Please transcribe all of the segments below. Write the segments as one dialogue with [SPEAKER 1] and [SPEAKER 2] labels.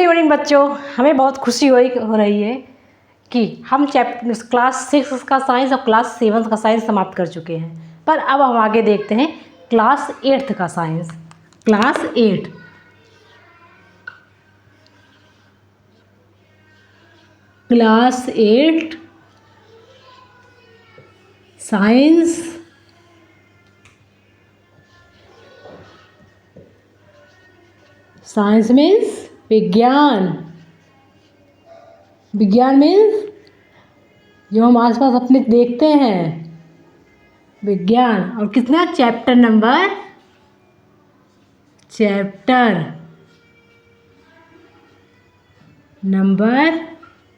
[SPEAKER 1] Good evening बच्चों। हमें बहुत खुशी हो रही है कि हम क्लास 6 का साइंस और क्लास 7 का साइंस समाप्त कर चुके हैं। पर अब हम आगे देखते हैं क्लास 8 का साइंस। क्लास 8 साइंस मीन्स विज्ञान। विज्ञान मीन्स जो हम आसपास अपने देखते हैं, विज्ञान। और कितना चैप्टर नंबर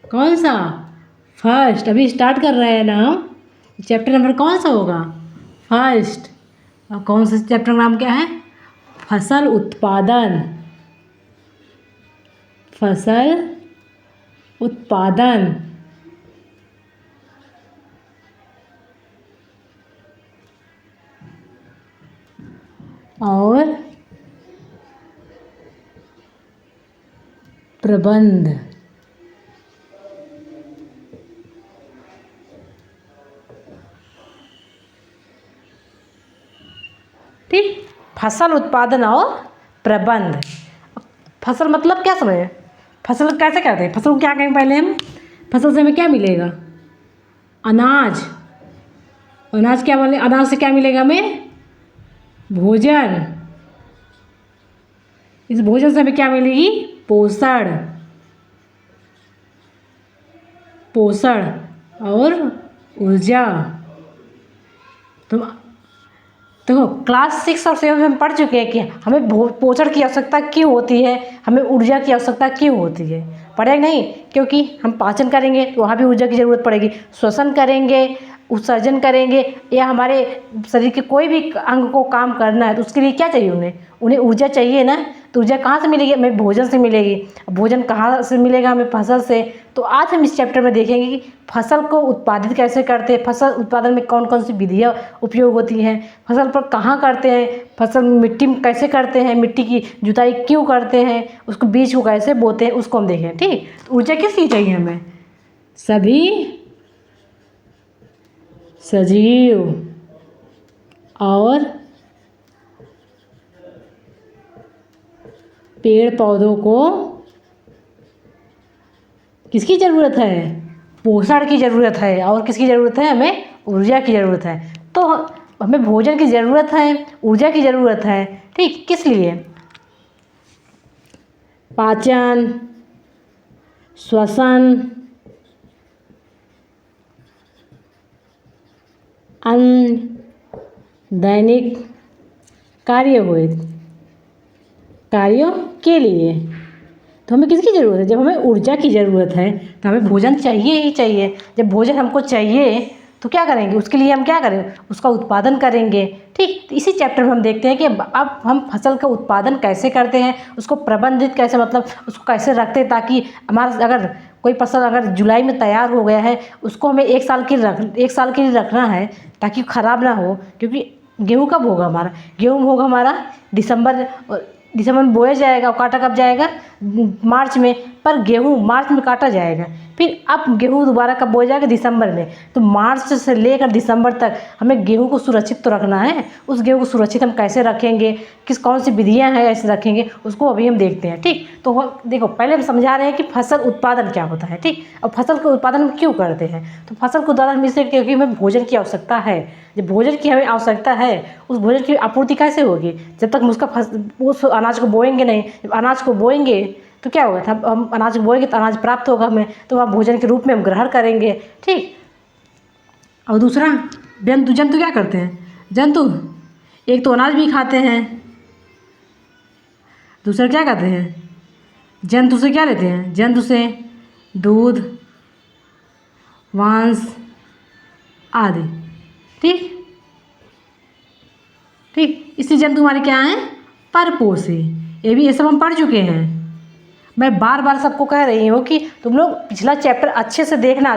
[SPEAKER 1] कौन सा? फर्स्ट। अभी स्टार्ट कर रहे हैं ना हम। चैप्टर नंबर कौन सा होगा? फर्स्ट। और कौन सा चैप्टर नाम क्या है? फसल उत्पादन। फसल उत्पादन। और प्रबंध। ठीक, फसल उत्पादन और प्रबंध। फसल मतलब क्या समझे? फसल कैसे करते हैं? फसल को क्या कहेंगे पहले हम? फसल से हमें क्या मिलेगा? अनाज। अनाज क्या बोले? अनाज से क्या मिलेगा हमें? भोजन। इस भोजन से हमें क्या मिलेगी? पोषण। और ऊर्जा। तो देखो, क्लास 6 और 7 में हम पढ़ चुके हैं कि हमें पोषण की आवश्यकता क्यों होती है, हमें ऊर्जा की आवश्यकता क्यों होती है। पढ़े नहीं? क्योंकि हम पाचन करेंगे तो वहाँ भी ऊर्जा की ज़रूरत पड़ेगी। श्वसन करेंगे, उत्सर्जन करेंगे, या हमारे शरीर के कोई भी अंग को काम करना है तो उसके लिए क्या चाहिए? उन्हें ऊर्जा चाहिए ना। तो ऊर्जा कहाँ से मिलेगी? हमें भोजन से मिलेगी। भोजन कहाँ से मिलेगा? हमें फसल से। तो आज हम इस चैप्टर में देखेंगे कि फसल को उत्पादित कैसे करते हैं, फसल उत्पादन में कौन कौन सी विधियाँ उपयोग होती हैं, फसल पर कहाँ करते हैं, फसल मिट्टी में कैसे करते हैं, मिट्टी की जुताई क्यों करते हैं, उसको बीज को कैसे बोते हैं, उसको हम देखें। ठीक, तो ऊर्जा किस लिए चाहिए हमें? सभी सजीव और पेड़ पौधों को किसकी ज़रूरत है? पोषण की ज़रूरत है। और किसकी ज़रूरत है? हमें ऊर्जा की ज़रूरत है। तो हमें भोजन की ज़रूरत है, ऊर्जा की ज़रूरत है। ठीक, किस लिए? पाचन, श्वसन, अन्य दैनिक कार्यों के लिए। तो हमें किसकी ज़रूरत है? जब हमें ऊर्जा की ज़रूरत है तो हमें भोजन चाहिए ही चाहिए। जब भोजन हमको चाहिए तो क्या करेंगे? उसके लिए हम क्या करें? उसका उत्पादन करेंगे। ठीक, तो इसी चैप्टर में हम देखते हैं कि अब हम फसल का उत्पादन कैसे करते हैं, उसको प्रबंधित कैसे, मतलब उसको कैसे रखते हैं ताकि हमारा अगर कोई फसल अगर जुलाई में तैयार हो गया है, उसको हमें एक साल के लिए रखना है ताकि ख़राब ना हो। क्योंकि गेहूँ कब होगा हमारा? गेहूँ होगा हमारा दिसंबर में बोया जाएगा और काटा कब जाएगा? मार्च में। पर गेहूँ मार्च में काटा जाएगा, फिर अब गेहूँ दोबारा कब बोया जाएगा? दिसंबर में। तो मार्च से लेकर दिसंबर तक हमें गेहूँ को सुरक्षित तो रखना है। उस गेहूँ को सुरक्षित हम कैसे रखेंगे, कौन सी विधियाँ हैं ऐसे रखेंगे, उसको अभी हम देखते हैं। ठीक, तो देखो, पहले हम समझा रहे हैं कि फसल उत्पादन क्या होता है। ठीक, और फसल के उत्पादन हम क्यों करते हैं? तो फसल को उत्पादन इसलिए क्योंकि हमें भोजन की आवश्यकता है। जब भोजन की हमें आवश्यकता है, उस भोजन की आपूर्ति कैसे होगी? जब तक उस अनाज को बोएंगे नहीं। जब अनाज को बोएंगे तो क्या होगा? तब हम अनाज को बोएंगे तो अनाज प्राप्त होगा हमें, तो वह भोजन के रूप में हम ग्रहण करेंगे। ठीक, और दूसरा, जंतु क्या करते हैं? जंतु एक तो अनाज भी खाते हैं, दूसरा क्या करते हैं? जंतु से क्या लेते हैं? जंतु से दूध, मांस आदि। ठीक, इसलिए जंतु हमारे क्या हैं? परपोषी। ये सब हम पढ़ चुके हैं। मैं बार बार सबको कह रही हूँ कि तुम लोग पिछला चैप्टर अच्छे से देखना,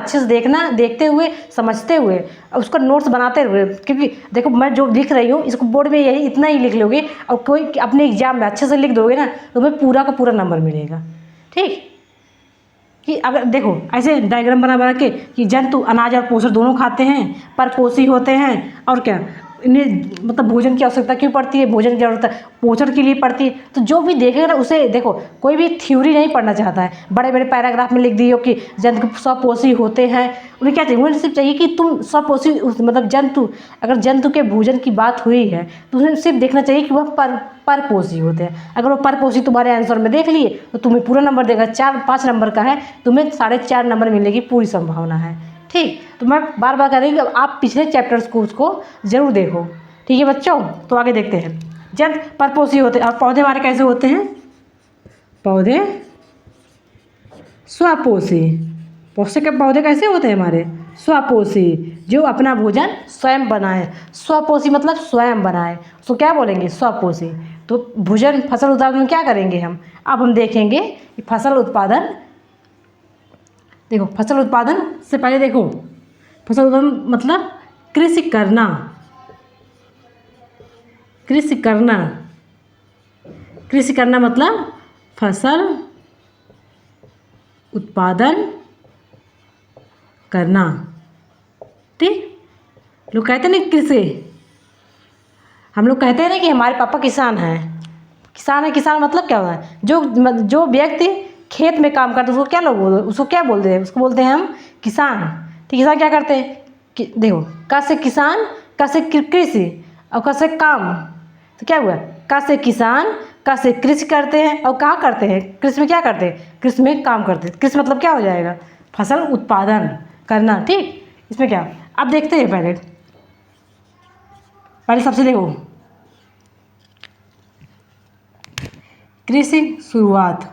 [SPEAKER 1] देखते हुए, समझते हुए, उसका नोट्स बनाते हुए। क्योंकि देखो, मैं जो लिख रही हूँ इसको बोर्ड में यही इतना ही लिख लोगे और कोई अपने एग्जाम में अच्छे से लिख दोगे ना तो तुम्हें पूरा का पूरा नंबर मिलेगा। ठीक, कि अगर देखो ऐसे डायग्राम बना के कि जंतु अनाज और पोषण दोनों खाते हैं, परपोषी होते हैं, और क्या इन्हें मतलब भोजन की आवश्यकता क्यों पड़ती है, भोजन की आवश्यकता पोषण के लिए पड़ती है। तो जो भी देखेगा ना उसे देखो, कोई भी थ्योरी नहीं पढ़ना चाहता है, बड़े बड़े पैराग्राफ में लिख दियो कि जंतु स्वपोषी होते हैं। उन्हें क्या चाहिए, उन्हें सिर्फ चाहिए कि तुम स्वपोषी मतलब जंतु, अगर जंतु के भोजन की बात हुई है तो उन्हें सिर्फ देखना चाहिए कि वह परपोषी होते हैं। अगर वो परपोषी तुम्हारे आंसर में देख लिए तो तुम्हें पूरा नंबर देगा। 4-5 नंबर का है, तुम्हें 4.5 नंबर मिलने की पूरी संभावना है। ठीक, तो मैं बार बार कह रही हूँ कि आप पिछले चैप्टर्स को उसको जरूर देखो। ठीक है बच्चों, तो आगे देखते हैं। जब परपोषी होते हैं और पौधे हमारे कैसे होते हैं, पौधे स्वपोषी। पौधे कैसे होते हैं हमारे, स्वपोषी, जो अपना भोजन स्वयं बनाए। स्वपोषी मतलब स्वयं बनाए, उसको क्या बोलेंगे, स्वपोषी। तो भोजन फसल उत्पादन में क्या करेंगे हम, अब हम देखेंगे कि फसल उत्पादन। देखो फसल उत्पादन से पहले देखो, फसल उत्पादन मतलब कृषि करना, कृषि करना, कृषि करना मतलब फसल उत्पादन करना। ठीक, लोग कहते नहीं कृषि, हम लोग कहते हैं ना कि हमारे पापा किसान हैं। किसान है, किसान मतलब क्या होता है, जो व्यक्ति खेत में काम करते हैं उसको क्या लोग उसको क्या बोलते हैं, उसको बोलते हैं हम किसान। तो किसान क्या करते हैं कि देखो, का से किसान, का से कृषि और का से काम। तो क्या हुआ, का से किसान, का से कृषि करते हैं, और कहाँ करते हैं, कृषि में क्या करते हैं, कृषि में काम करते हैं। कृषि मतलब क्या हो जाएगा, फसल उत्पादन करना। ठीक, इसमें क्या, अब देखते हैं पहले सबसे देखो कृषि शुरुआत।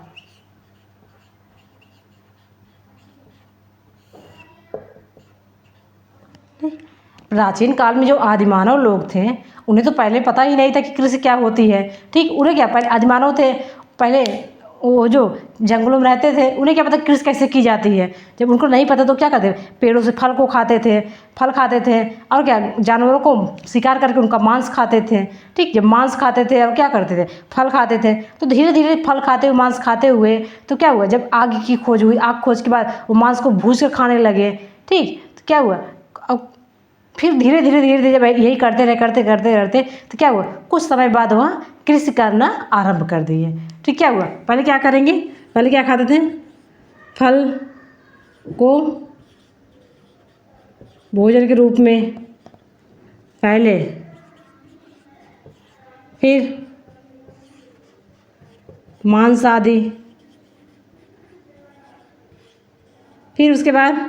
[SPEAKER 1] प्राचीन काल में जो आदिमानव लोग थे उन्हें तो पहले पता ही नहीं था कि कृषि क्या होती है। ठीक, उन्हें क्या, पहले आदिमानव थे, पहले वो जो जंगलों में रहते थे, उन्हें क्या पता कृषि कैसे की जाती है। जब उनको नहीं पता तो क्या करते, पेड़ों से फल को खाते थे, फल खाते थे, और क्या जानवरों को शिकार करके उनका मांस खाते थे। ठीक, जब मांस खाते थे और क्या करते थे, फल खाते थे, तो धीरे धीरे फल खाते हुए, मांस खाते हुए, तो क्या हुआ, जब आग की खोज हुई, आग खोज के बाद वो मांस को भूज कर खाने लगे। ठीक, तो क्या हुआ, अब फिर धीरे धीरे जब यही करते रहते तो क्या हुआ, कुछ समय बाद वह कृषि करना आरंभ कर दिए। ठीक, क्या हुआ, पहले क्या करेंगे, पहले क्या खाते थे, फल को भोजन के रूप में पहले, फिर मांस आदि, फिर उसके बाद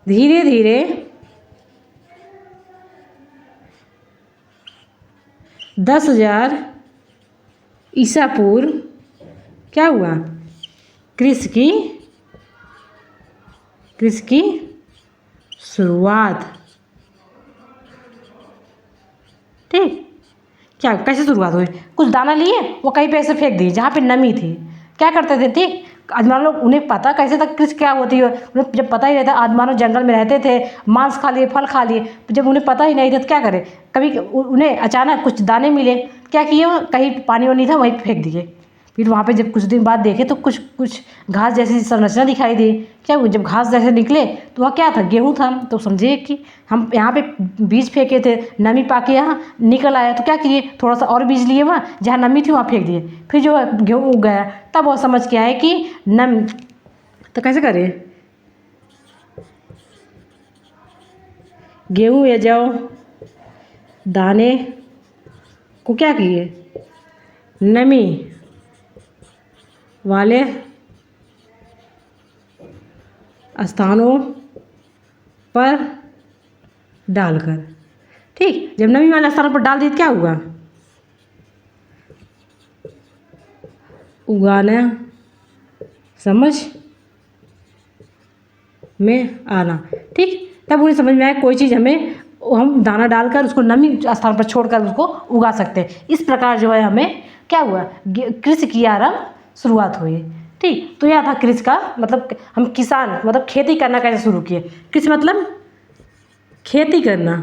[SPEAKER 1] धीरे धीरे 10,000 ईसा पूर्व क्या हुआ, कृषि की शुरुआत। ठीक, क्या कैसे शुरुआत हुई, कुछ दाना लिए वो कहीं पे ऐसे फेंक दिए जहाँ पे नमी थी। क्या करते थे, ठीक, आदिमानव लोग, उन्हें पता कैसे था कृषि क्या होती है, उन्हें जब पता ही रहता, आदिमानव जंगल में रहते थे, मांस खा लिए, फल खा लिए, जब उन्हें पता ही नहीं था तो क्या करें, कभी उन्हें अचानक कुछ दाने मिले, क्या किए, कहीं पानी वानी था वहीं फेंक दिए। फिर वहाँ पे जब कुछ दिन बाद देखे तो कुछ घास जैसी संरचना दिखाई दी। क्या हुआ, जब घास जैसे निकले तो वह क्या था, गेहूँ था। तो समझिए कि हम यहाँ पे बीज फेंके थे, नमी पाके यहाँ निकल आया, तो क्या किए, थोड़ा सा और बीज लिए, वहाँ जहाँ नमी थी वहाँ फेंक दिए, फिर जो गेहूँ उग गया। तब वो समझ के आए कि तो कैसे करें, गेहूँ या जौ दाने को क्या किए, नमी वाले स्थानों पर डालकर। ठीक, जब नमी वाले स्थानों पर डाल दिए तो क्या हुआ, उगाना समझ में आना। ठीक, तब उन्हें समझ में आया कोई चीज़ हम दाना डालकर उसको नमी स्थान पर छोड़कर उसको उगा सकते हैं। इस प्रकार जो है हमें क्या हुआ, कृषि की आरंभ शुरुआत हुई। ठीक, तो यह था कृषि का मतलब, हम किसान मतलब खेती करना कैसे शुरू किए। कृषि मतलब खेती करना,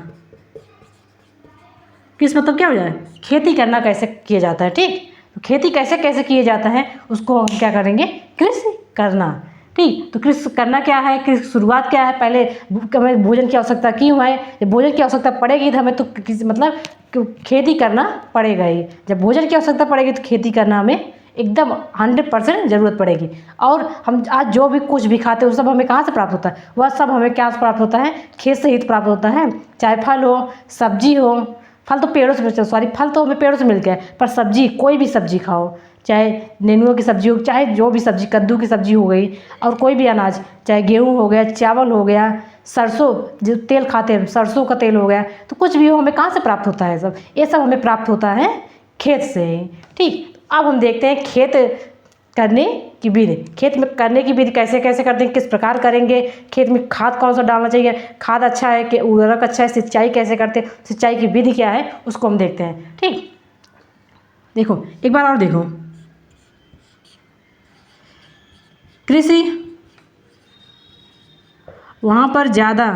[SPEAKER 1] कृषि मतलब क्या हो जाए, खेती करना कैसे किया जाता है। ठीक, तो खेती कैसे कैसे किए जाता है उसको हम क्या करेंगे, कृषि करना। ठीक, तो कृषि करना क्या है, कृषि शुरुआत क्या है, पहले हमें भोजन की आवश्यकता क्यों है, जब भोजन की आवश्यकता पड़ेगी तो हमें तो किसी मतलब खेती करना पड़ेगा ही। जब भोजन की आवश्यकता पड़ेगी तो खेती करना हमें एकदम 100% ज़रूरत पड़ेगी। और हम आज जो भी कुछ भी खाते हैं वो सब हमें कहाँ से प्राप्त होता है, वह सब हमें क्या से प्राप्त होता है, खेत से ही तो प्राप्त होता है। चाहे फल हो, सब्जी हो, फल तो पेड़ों से मिलते हैं, सॉरी फल तो हमें पेड़ों से मिलते हैं, पर सब्जी कोई भी सब्जी खाओ, चाहे नेनुआ की सब्जी हो, चाहे जो भी सब्जी, कद्दू की सब्जी हो गई, और कोई भी अनाज, चाहे गेहूँ हो गया, चावल हो गया, सरसों जो तेल खाते हैं सरसों का तेल हो गया, तो कुछ भी हो हमें कहाँ से प्राप्त होता है, सब ये सब हमें प्राप्त होता है खेत से। ठीक, अब हम देखते हैं खेत करने की विधि। खेत में करने की विधि कैसे कैसे करते हैं, किस प्रकार करेंगे, खेत में खाद कौन सा डालना चाहिए, खाद अच्छा है कि उर्वरक अच्छा है, सिंचाई कैसे करते हैं, सिंचाई की विधि क्या है उसको हम देखते हैं। ठीक, देखो एक बार और देखो, कृषि वहाँ पर ज़्यादा,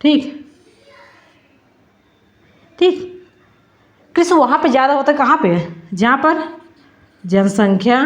[SPEAKER 1] ठीक ठीक, कृषि वहाँ पे ज़्यादा होता है, कहाँ पे, जहाँ पर जनसंख्या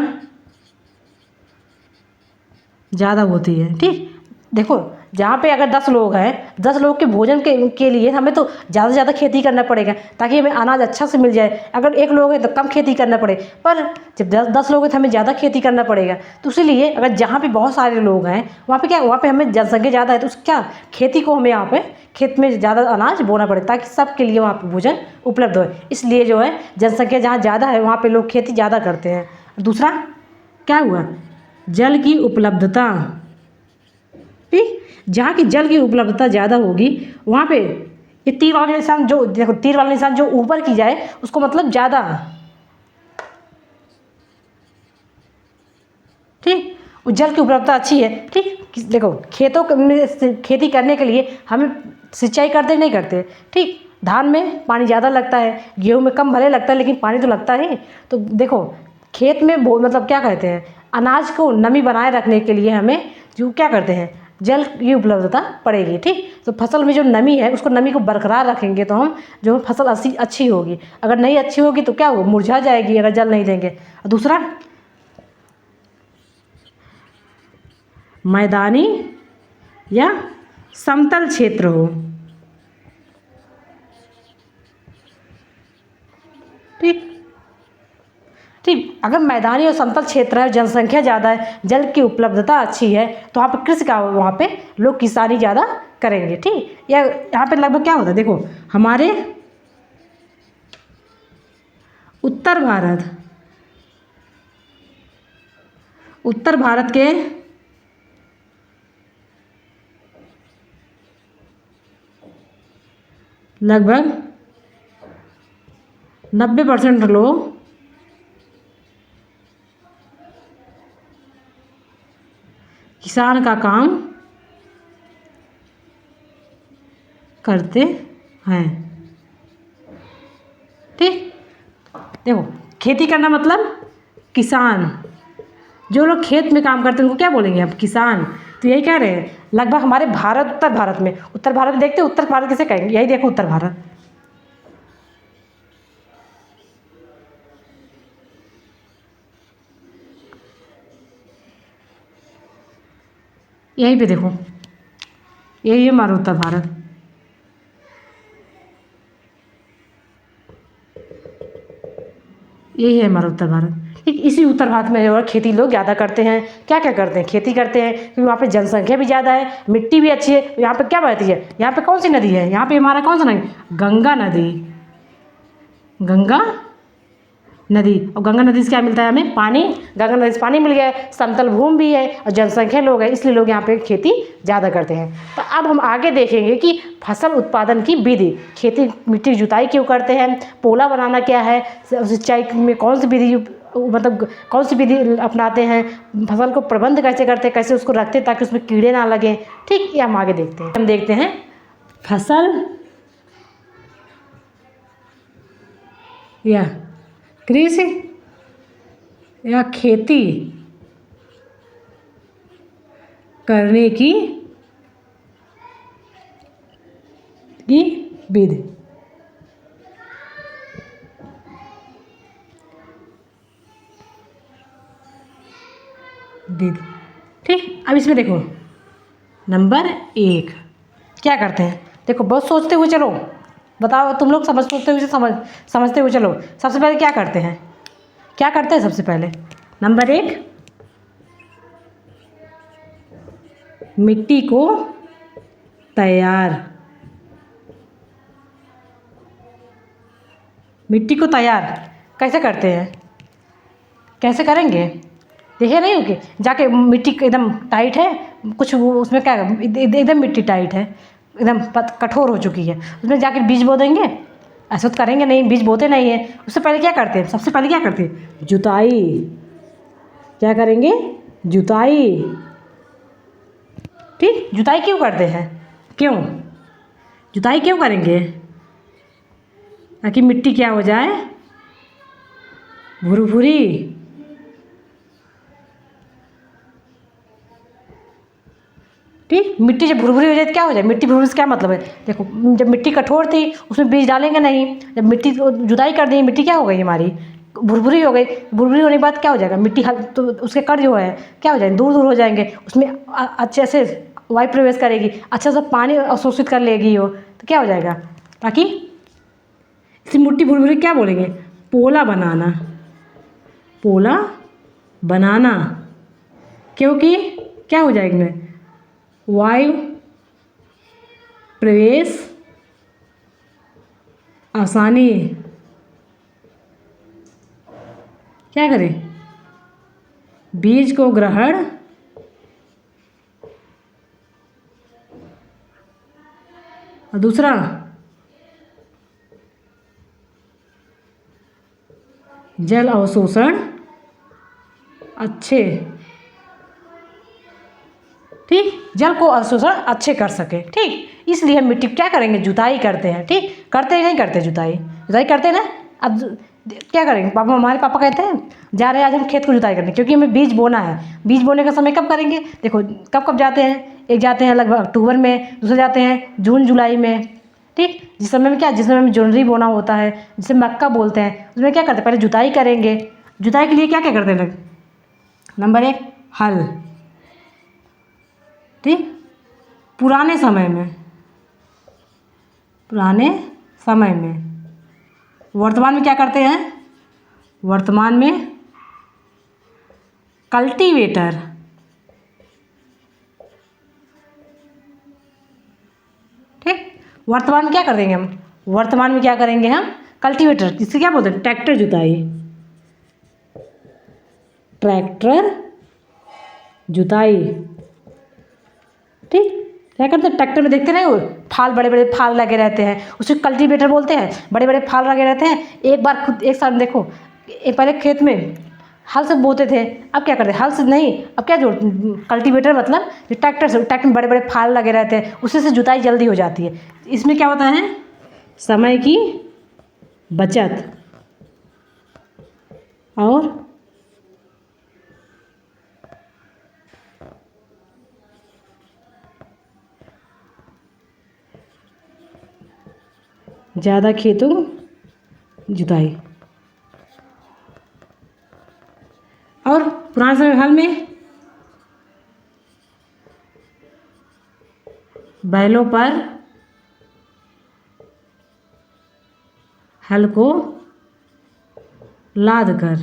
[SPEAKER 1] ज़्यादा होती है। ठीक, देखो जहाँ पे अगर 10 लोग हैं, 10 लोग के भोजन के लिए हमें तो ज़्यादा से ज़्यादा खेती करना पड़ेगा ताकि हमें अनाज अच्छा से मिल जाए। अगर एक लोग है तो कम खेती करना पड़े, पर जब 10 लोग हैं तो हमें ज़्यादा खेती करना पड़ेगा। तो इसीलिए अगर जहाँ पे बहुत सारे लोग हैं वहाँ पे क्या, वहाँ पे हमें जनसंख्या ज़्यादा है तो क्या खेती को हमें यहाँ पे खेत में ज़्यादा अनाज बोना पड़े ताकि सबके लिए वहाँ पर भोजन उपलब्ध हो। इसलिए जो है जनसंख्या जहाँ ज़्यादा है वहाँ पर लोग खेती ज़्यादा करते हैं। दूसरा क्या हुआ, जल की उपलब्धता। ठीक, जहाँ की जल की उपलब्धता ज़्यादा होगी वहाँ पे ये तीर वाला निशान, जो देखो तीर वाला निशान जो ऊपर की जाए उसको मतलब ज़्यादा। ठीक, उस जल की उपलब्धता अच्छी है। ठीक, देखो खेतों में खेती करने के लिए हमें सिंचाई करते नहीं करते। ठीक, धान में पानी ज़्यादा लगता है, गेहूँ में कम भले लगता है लेकिन पानी तो लगता है। तो देखो खेत में मतलब क्या कहते हैं, अनाज को नमी बनाए रखने के लिए हमें जो क्या करते हैं, जल की उपलब्धता पड़ेगी। ठीक, तो फसल में जो नमी है उसको नमी को बरकरार रखेंगे तो हम जो फसल अच्छी होगी। अगर नहीं अच्छी होगी तो क्या होगा, मुरझा जाएगी अगर जल नहीं देंगे। दूसरा मैदानी या समतल क्षेत्र हो। ठीक ठीक, अगर मैदानी और समतल क्षेत्र है, जनसंख्या ज़्यादा है, जल की उपलब्धता अच्छी है तो वहाँ पे कृषि का, वहाँ पे लोग किसानी ज़्यादा करेंगे। ठीक, या यहाँ पे लगभग क्या होता है, देखो हमारे उत्तर भारत, उत्तर भारत के लगभग 90% लोग किसान का काम करते हैं। ठीक, देखो खेती करना मतलब किसान, जो लोग खेत में काम करते हैं उनको क्या बोलेंगे आप, किसान। तो यही कह रहे हैं लगभग हमारे भारत, उत्तर भारत में देखते हैं, उत्तर भारत किसे कहेंगे, यही देखो उत्तर भारत, यहीं पे देखो यही है हमारा उत्तर भारत। यही है हमारा उत्तर भारत। ठीक, इसी उत्तर भारत में और खेती लोग ज़्यादा करते हैं। क्या क्या करते हैं, खेती करते हैं क्योंकि वहाँ पे जनसंख्या भी ज़्यादा है, मिट्टी भी अच्छी है। यहाँ पे क्या बहती है, यहाँ पे कौन सी नदी है, यहाँ पे हमारा कौन सा नदी, गंगा नदी, गंगा नदी। और गंगा नदी से क्या मिलता है हमें, पानी। गंगा नदी से पानी मिल गया है, समतल भूमि भी है और जनसंख्या लोग है, इसलिए लोग यहाँ पे खेती ज़्यादा करते हैं। तो अब हम आगे देखेंगे कि फसल उत्पादन की विधि, खेती मिट्टी की जुताई क्यों करते हैं, पोला बनाना क्या है, सिंचाई में कौन सी विधि, मतलब कौन सी विधि अपनाते हैं, फसल को प्रबंध कैसे करते हैं, कैसे उसको रखते हैं ताकि उसमें कीड़े ना लगें। ठीक, ये हम आगे देखते हैं। हम देखते हैं फसल या कृषि या खेती करने की विधि। दे दो। ठीक, अब इसमें देखो नंबर 1 क्या करते हैं, देखो बहुत सोचते हुए चलो, बताओ तुम लोग सोचते हुए समझते हुए चलो। सबसे पहले क्या करते हैं, क्या करते हैं सबसे पहले? नंबर 1, मिट्टी को तैयार, मिट्टी को तैयार कैसे करते हैं, कैसे करेंगे? देखिए नहीं होगी, जाके मिट्टी एकदम टाइट है, कुछ वो उसमें क्या एकदम मिट्टी टाइट है, एकदम कठोर हो चुकी है, उसमें जाके बीज बो देंगे? ऐसा तो करेंगे नहीं, बीज बोते नहीं है। उससे पहले क्या करते हैं, सबसे पहले क्या करते हैं? जुताई। क्या करेंगे? जुताई। ठीक, जुताई क्यों करते हैं, क्यों जुताई क्यों करेंगे? ताकि मिट्टी क्या हो जाए, भुरभुरी। ठीक, मिट्टी जब भुरभुरी हो जाए तो क्या हो जाए, मिट्टी भुरभुरी से क्या मतलब है? देखो जब मिट्टी कठोर थी उसमें बीज डालेंगे नहीं, जब मिट्टी जुताई कर दी, मिट्टी क्या हो गई हमारी, भुरभुरी हो गई। भुरभुरी होने के बाद क्या हो जाएगा, मिट्टी तो उसके कण जो है क्या हो जाएंगे, दूर दूर हो जाएंगे, उसमें अच्छे से वायु प्रवेश करेगी, अच्छा सा पानी अवशोषित कर लेगी वो, तो क्या हो जाएगा, ताकि इसी मिट्टी भुरभुरी क्या बोलेंगे, पोला बनाना, पोला बनाना। क्योंकि क्या हो जाएगी में वायु प्रवेश आसानी, क्या करें, बीज को ग्रहण और दूसरा जल अवशोषण अच्छे, ठीक, जल को अवशोषण अच्छे कर सके। ठीक, इसलिए हम मिट्टी क्या करेंगे, जुताई करते हैं। ठीक, करते हैं नहीं करते जुताई, जुताई करते हैं ना। अब क्या करेंगे, पापा हमारे पापा कहते हैं जा रहे हैं आज हम खेत को जुताई करने, क्योंकि हमें बीज बोना है। बीज बोने का समय कब करेंगे, देखो कब कब जाते हैं, एक जाते हैं लगभग अक्टूबर में, दूसरे जाते हैं जून जुलाई में। ठीक, जिस समय में क्या, जिस समय में जोनरी बोना होता है, जिसे मक्का बोलते हैं, उसमें क्या करते हैं, पहले जुताई करेंगे। जुताई के लिए क्या क्या करते हैं लोग, नंबर 1 हल। ठीक, पुराने समय में, पुराने समय में, वर्तमान में क्या करते हैं, वर्तमान में कल्टीवेटर। ठीक, वर्तमान में क्या कर देंगे हम, वर्तमान में क्या करेंगे हम, कल्टीवेटर, जिससे क्या बोलते हैं, ट्रैक्टर जुताई, ट्रैक्टर जुताई। ठीक, क्या करते हैं, ट्रैक्टर में देखते नहीं वो फाल, बड़े बड़े फाल लगे रहते हैं, उसे कल्टीवेटर बोलते हैं, बड़े बड़े फाल लगे रहते हैं। एक बार खुद एक साथ देखो, एक पहले खेत में हल से बोते थे, अब क्या करते हैं, हल से नहीं, अब क्या जोड़, कल्टीवेटर मतलब जो ट्रैक्टर से, ट्रैक्टर में बड़े बड़े फाल लगे रहते हैं, उससे से जुताई जल्दी हो जाती है। इसमें क्या होता है, समय की बचत और ज़्यादा खेतों जुताई। और पुराने समय हल में बैलों पर हल को लाद कर,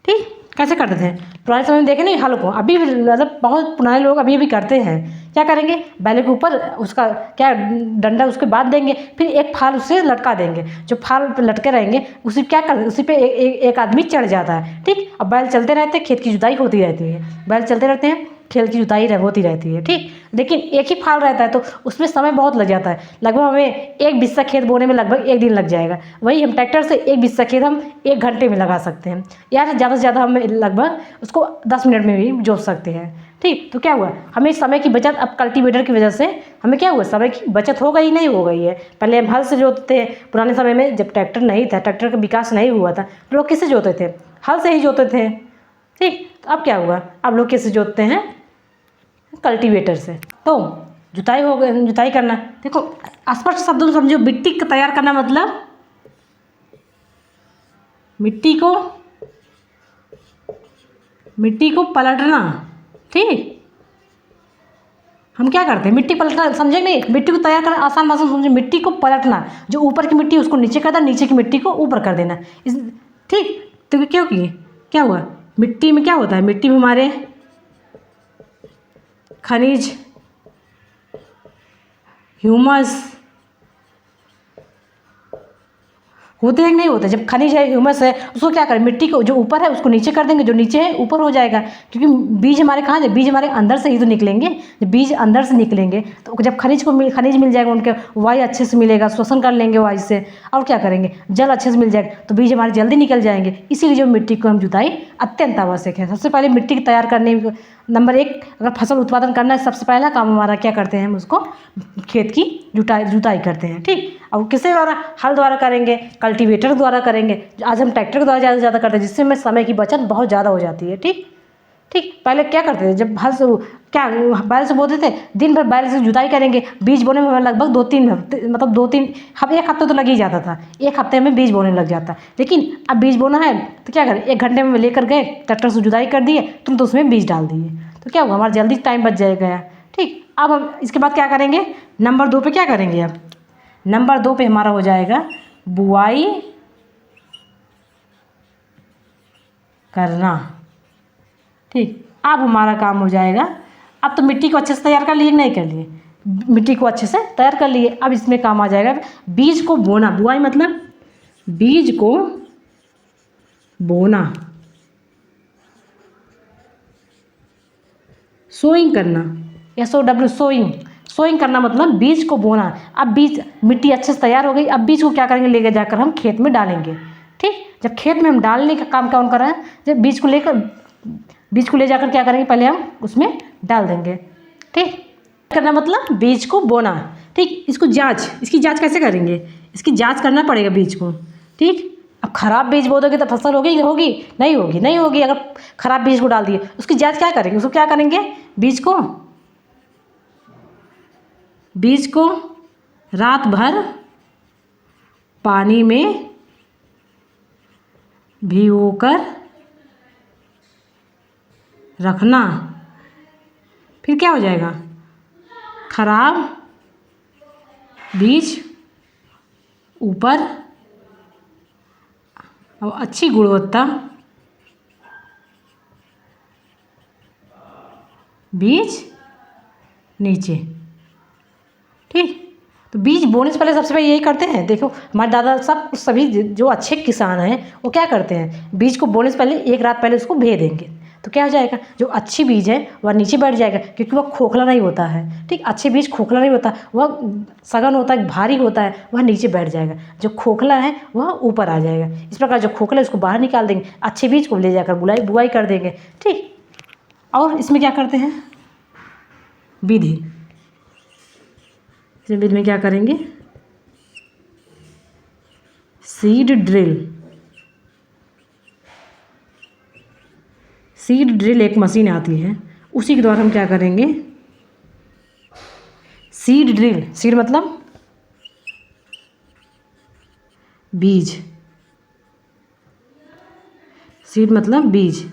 [SPEAKER 1] ठीक, कैसे करते थे पुराने समय में, देखे नहीं हल को, अभी भी मतलब बहुत पुराने लोग अभी भी करते हैं। क्या करेंगे, बैल के ऊपर उसका क्या डंडा उसके बांध देंगे, फिर एक फाल उससे लटका देंगे, जो फाल पे लटके रहेंगे उसी क्या कर, उसी पे एक आदमी चढ़ जाता है। ठीक, अब बैल चलते रहते हैं, खेत की जुताई होती रहती है, बैल चलते रहते हैं, खेत की जुताई होती रहती है। ठीक, लेकिन एक ही फाल रहता है तो उसमें समय बहुत लग जाता है, लगभग हमें एक बिस्सा खेत बोने में लगभग 1 दिन लग जाएगा। वही हम ट्रैक्टर से एक बिस्सा खेत हम 1 घंटे में लगा सकते हैं, या ज़्यादा से ज़्यादा हम लगभग उसको 10 मिनट में भी जोत सकते हैं। ठीक, तो क्या हुआ, हमें समय की बचत अब कल्टीवेटर की वजह से हमें क्या हुआ, समय की बचत हो गई, नहीं हो गई है। पहले हम हल से जोतते थे, पुराने समय में जब ट्रैक्टर नहीं था, ट्रैक्टर का विकास नहीं हुआ था, लोग किससे जोते थे, हल से ही जोते थे। ठीक, तो अब क्या हुआ, अब लोग किससे जोतते हैं, कल्टीवेटर से। तो जुताई हो गई, जुताई करना, देखो स्पष्ट शब्दों में समझो, मिट्टी को तैयार करना मतलब मिट्टी को मिट्टी को पलटना। ठीक, हम क्या करते हैं, मिट्टी पलटना, समझे नहीं, मिट्टी को तैयार करना आसान भाषा में समझे, मिट्टी को पलटना, जो ऊपर की मिट्टी उसको नीचे कर देना, नीचे की मिट्टी को ऊपर कर देना। इस ठीक, तो क्यों किए, क्या हुआ, मिट्टी में क्या होता है, मिट्टी में हमारे खनिज, ह्यूमस होते हैं कि नहीं होते। जब खनिज है, ह्यूमस है, उसको क्या करें, मिट्टी को जो ऊपर है उसको नीचे कर देंगे, जो नीचे है ऊपर हो जाएगा। क्योंकि बीज हमारे कहाँ है, बीज हमारे अंदर से ही तो निकलेंगे। जब बीज अंदर से निकलेंगे तो जब खनिज मिल जाएगा, उनके वायु अच्छे से मिलेगा, श्वसन कर लेंगे वायु से, और क्या करेंगे, जल अच्छे से मिल जाएगा, तो बीज हमारे जल्दी निकल जाएंगे। इसीलिए जो मिट्टी को हम जुताई अत्यंत आवश्यक है। सबसे पहले मिट्टी की तैयार करने, नंबर 1, अगर फसल उत्पादन करना है, सबसे पहला काम हमारा क्या करते हैं, हम उसको खेत की जुताई करते हैं। ठीक, और किससे द्वारा, हल द्वारा करेंगे, कल्टीवेटर द्वारा करेंगे। आज हम ट्रैक्टर के द्वारा ज़्यादा से ज़्यादा करते हैं, जिससे हमें समय की बचत बहुत ज़्यादा हो जाती है। ठीक ठीक, पहले क्या करते थे, जब हल से क्या बैल से बोते थे, दिन भर बैल से जुताई करेंगे, बीज बोने में हमें लगभग 2-3 हफ्ते, मतलब 2-3 एक हफ्ते तो लग ही जाता था। एक हफ्ते में बीज बोने लग जाता। लेकिन अब बीज बोना है तो क्या करें, 1 घंटे में लेकर गए, ट्रैक्टर से जुताई कर दिए, तुरंत उसमें बीज डाल दिए, तो क्या हुआ, हमारा जल्दी टाइम बच जाएगा। ठीक, अब हम इसके बाद क्या करेंगे, नंबर 2 पे क्या करेंगे, अब नंबर 2 पे हमारा हो जाएगा बुआई करना। ठीक, अब हमारा काम हो जाएगा, अब तो मिट्टी को अच्छे से तैयार कर लिए, नहीं कर लिए, मिट्टी को अच्छे से तैयार कर लिए, अब इसमें काम आ जाएगा बीज को बोना। बुआई मतलब बीज को बोना, सोइंग करना, SOW, सोइंग करना मतलब बीज को बोना। अब बीज, मिट्टी अच्छे से तैयार हो गई, अब बीज को क्या करेंगे, लेकर जाकर हम खेत में डालेंगे। ठीक, जब खेत में हम डालने का काम कौन कर रहा है, जब बीज को ले जाकर क्या करेंगे, पहले हम उसमें डाल देंगे। ठीक, करना मतलब बीज को बोना। ठीक, इसकी जांच कैसे करेंगे, इसकी जांच करना पड़ेगा बीज को। ठीक, अब खराब बीज बो दोगे तो फसल होगी नहीं होगी। अगर खराब बीज को डाल दिए, उसकी जांच क्या करेंगे, उसको क्या करेंगे, बीज को रात भर पानी में भिगोकर रखना। फिर क्या हो जाएगा, खराब बीज ऊपर और अच्छी गुणवत्ता बीज नीचे। ठीक, तो बीज बोने से पहले सबसे पहले यही करते हैं। देखो हमारे दादा सब सभी जो अच्छे किसान हैं वो क्या करते हैं, बीज को बोने से पहले 1 रात पहले उसको भे देंगे, तो क्या हो जाएगा, जो अच्छी बीज है वह नीचे बैठ जाएगा, क्योंकि वह खोखला नहीं होता है। ठीक, अच्छे बीज खोखला नहीं होता, वह सघन होता है, भारी होता है, वह नीचे बैठ जाएगा। जो खोखला है वह ऊपर आ जाएगा। इस प्रकार जो खोखला है उसको बाहर निकाल देंगे, अच्छे बीज को ले जाकर बुआई कर देंगे। ठीक, और इसमें क्या करते हैं, विधि, इस विधि में क्या करेंगे, सीड ड्रिल एक मशीन आती है, उसी के द्वारा हम क्या करेंगे, सीड मतलब बीज, सीड मतलब बीज,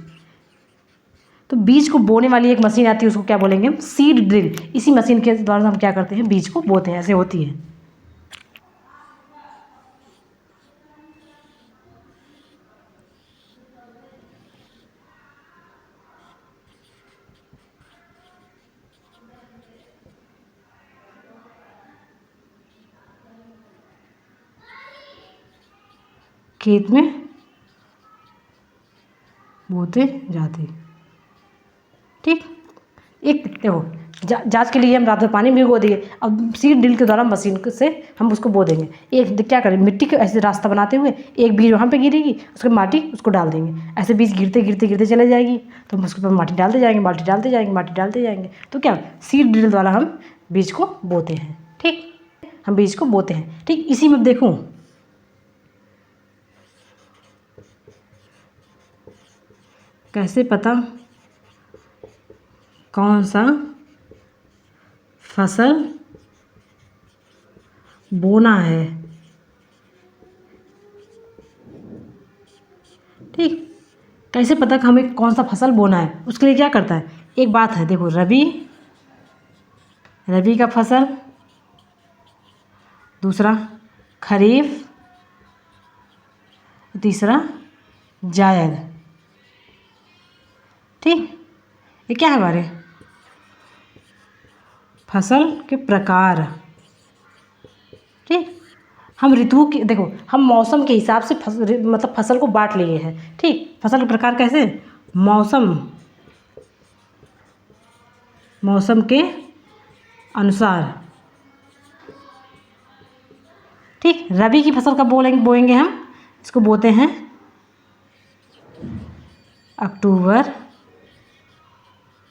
[SPEAKER 1] तो बीज को बोने वाली एक मशीन आती है, उसको क्या बोलेंगे हम, सीड ड्रिल। इसी मशीन के द्वारा हम क्या करते हैं, बीज को बोते हैं, ऐसे होती है। खेत में बोते जाते। ठीक, एक देखो जांच के लिए हम रात में पानी में भिगो दिए, अब सीड ड्रिल के द्वारा मशीन से हम उसको बो देंगे। एक क्या करें, मिट्टी का ऐसे रास्ता बनाते हुए एक बीज वहाँ पे गिरेगी, उसके माटी उसको डाल देंगे, ऐसे बीज गिरते चले जाएगी, तो हम उसके ऊपर माटी डालते जाएंगे, तो क्या सीड ड्रिल द्वारा हम बीज को बोते हैं। ठीक, हम बीज को बोते हैं। ठीक, इसी में देखूँ कैसे पता कौन सा फसल बोना है। ठीक, कैसे पता कि हमें कौन सा फसल बोना है? उसके लिए क्या करता है, एक बात है देखो, रबी, रबी का फसल, दूसरा खरीफ, तीसरा जायद। ठीक, ये क्या है हमारे फसल के प्रकार। ठीक, हम ऋतुओं की, देखो हम मौसम के हिसाब से मतलब फसल को बांट लिए हैं। ठीक, फसल के प्रकार कैसे, मौसम, मौसम के अनुसार। ठीक, रबी की फसल कब बोएंगे हम, इसको बोते हैं अक्टूबर,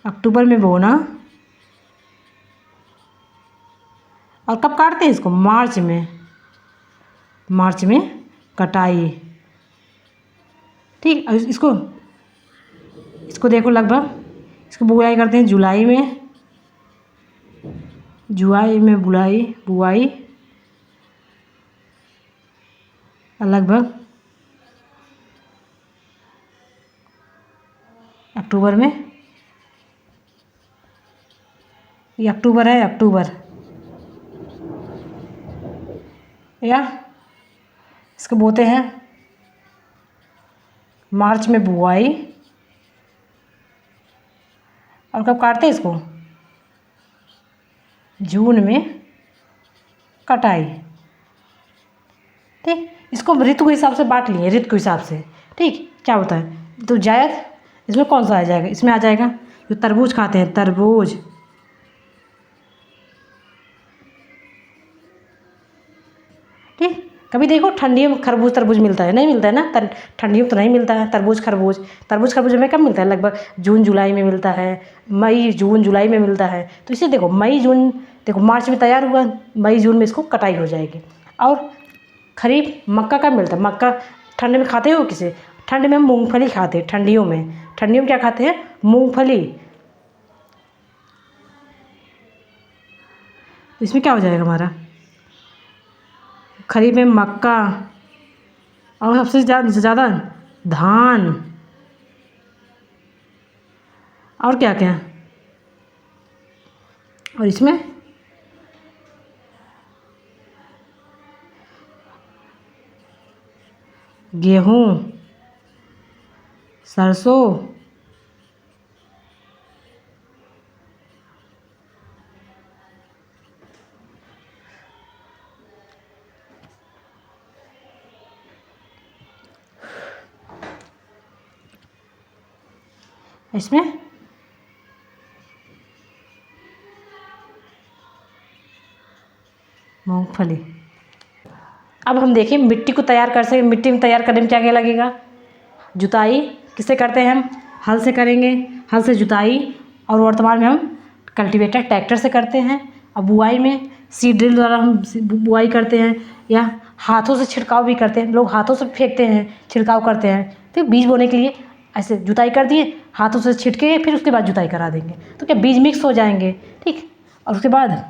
[SPEAKER 1] अक्टूबर में बोना। और कब काटते हैं इसको, मार्च में, मार्च में कटाई। ठीक, और इसको इसको देखो लगभग, इसको बुआई करते हैं जुलाई में, जुलाई में बुआई, बुआई लगभग अक्टूबर में, ये अक्टूबर है, अक्टूबर, या इसको बोते हैं मार्च में बुआई। और कब काटते हैं इसको, जून में कटाई। ठीक, इसको ऋतु के हिसाब से बांट लिए, ऋतु के हिसाब से। ठीक, क्या होता है, तो जायद इसमें कौन सा आ जाएगा, इसमें आ जाएगा जो तरबूज खाते हैं, तरबूज। ठीक, कभी देखो ठंडियों में खरबूज तरबूज मिलता है, नहीं मिलता है ना, ठंडियों में तो नहीं मिलता है तरबूज खरबूज। तरबूज खरबूज हमें कब मिलता है, लगभग जून जुलाई में मिलता है, मई जून जुलाई में मिलता है। तो इसे देखो मई जून, देखो मार्च में तैयार हुआ, मई जून में इसको कटाई हो जाएगी। और खरीफ मक्का कब मिलता है, मक्का ठंड में खाते हो किसे, ठंड में हम मूंगफली खाते हैं, ठंडियों में, ठंडियों में क्या खाते हैं, मूंगफली। इसमें क्या हो जाएगा हमारा, खरीफ में मक्का, और सबसे ज़्यादा धान, और क्या क्या, और इसमें गेहूँ, सरसों, इसमें मूंगफली। अब हम देखें मिट्टी को तैयार कर सकें, मिट्टी में तैयार करने में क्या क्या लगेगा, जुताई किससे करते हैं हम, हल से करेंगे, हल से जुताई। और वर्तमान में हम कल्टीवेटर ट्रैक्टर से करते हैं। अब बुआई में सीड ड्रिल द्वारा हम बुआई करते हैं, या हाथों से छिड़काव भी करते हैं, लोग हाथों से फेंकते हैं, छिड़काव करते हैं। तो बीज बोने के लिए ऐसे जुताई कर दिए, हाथों से छिड़के, फिर उसके बाद जुताई करा देंगे, तो क्या बीज मिक्स हो जाएंगे। ठीक, और उसके बाद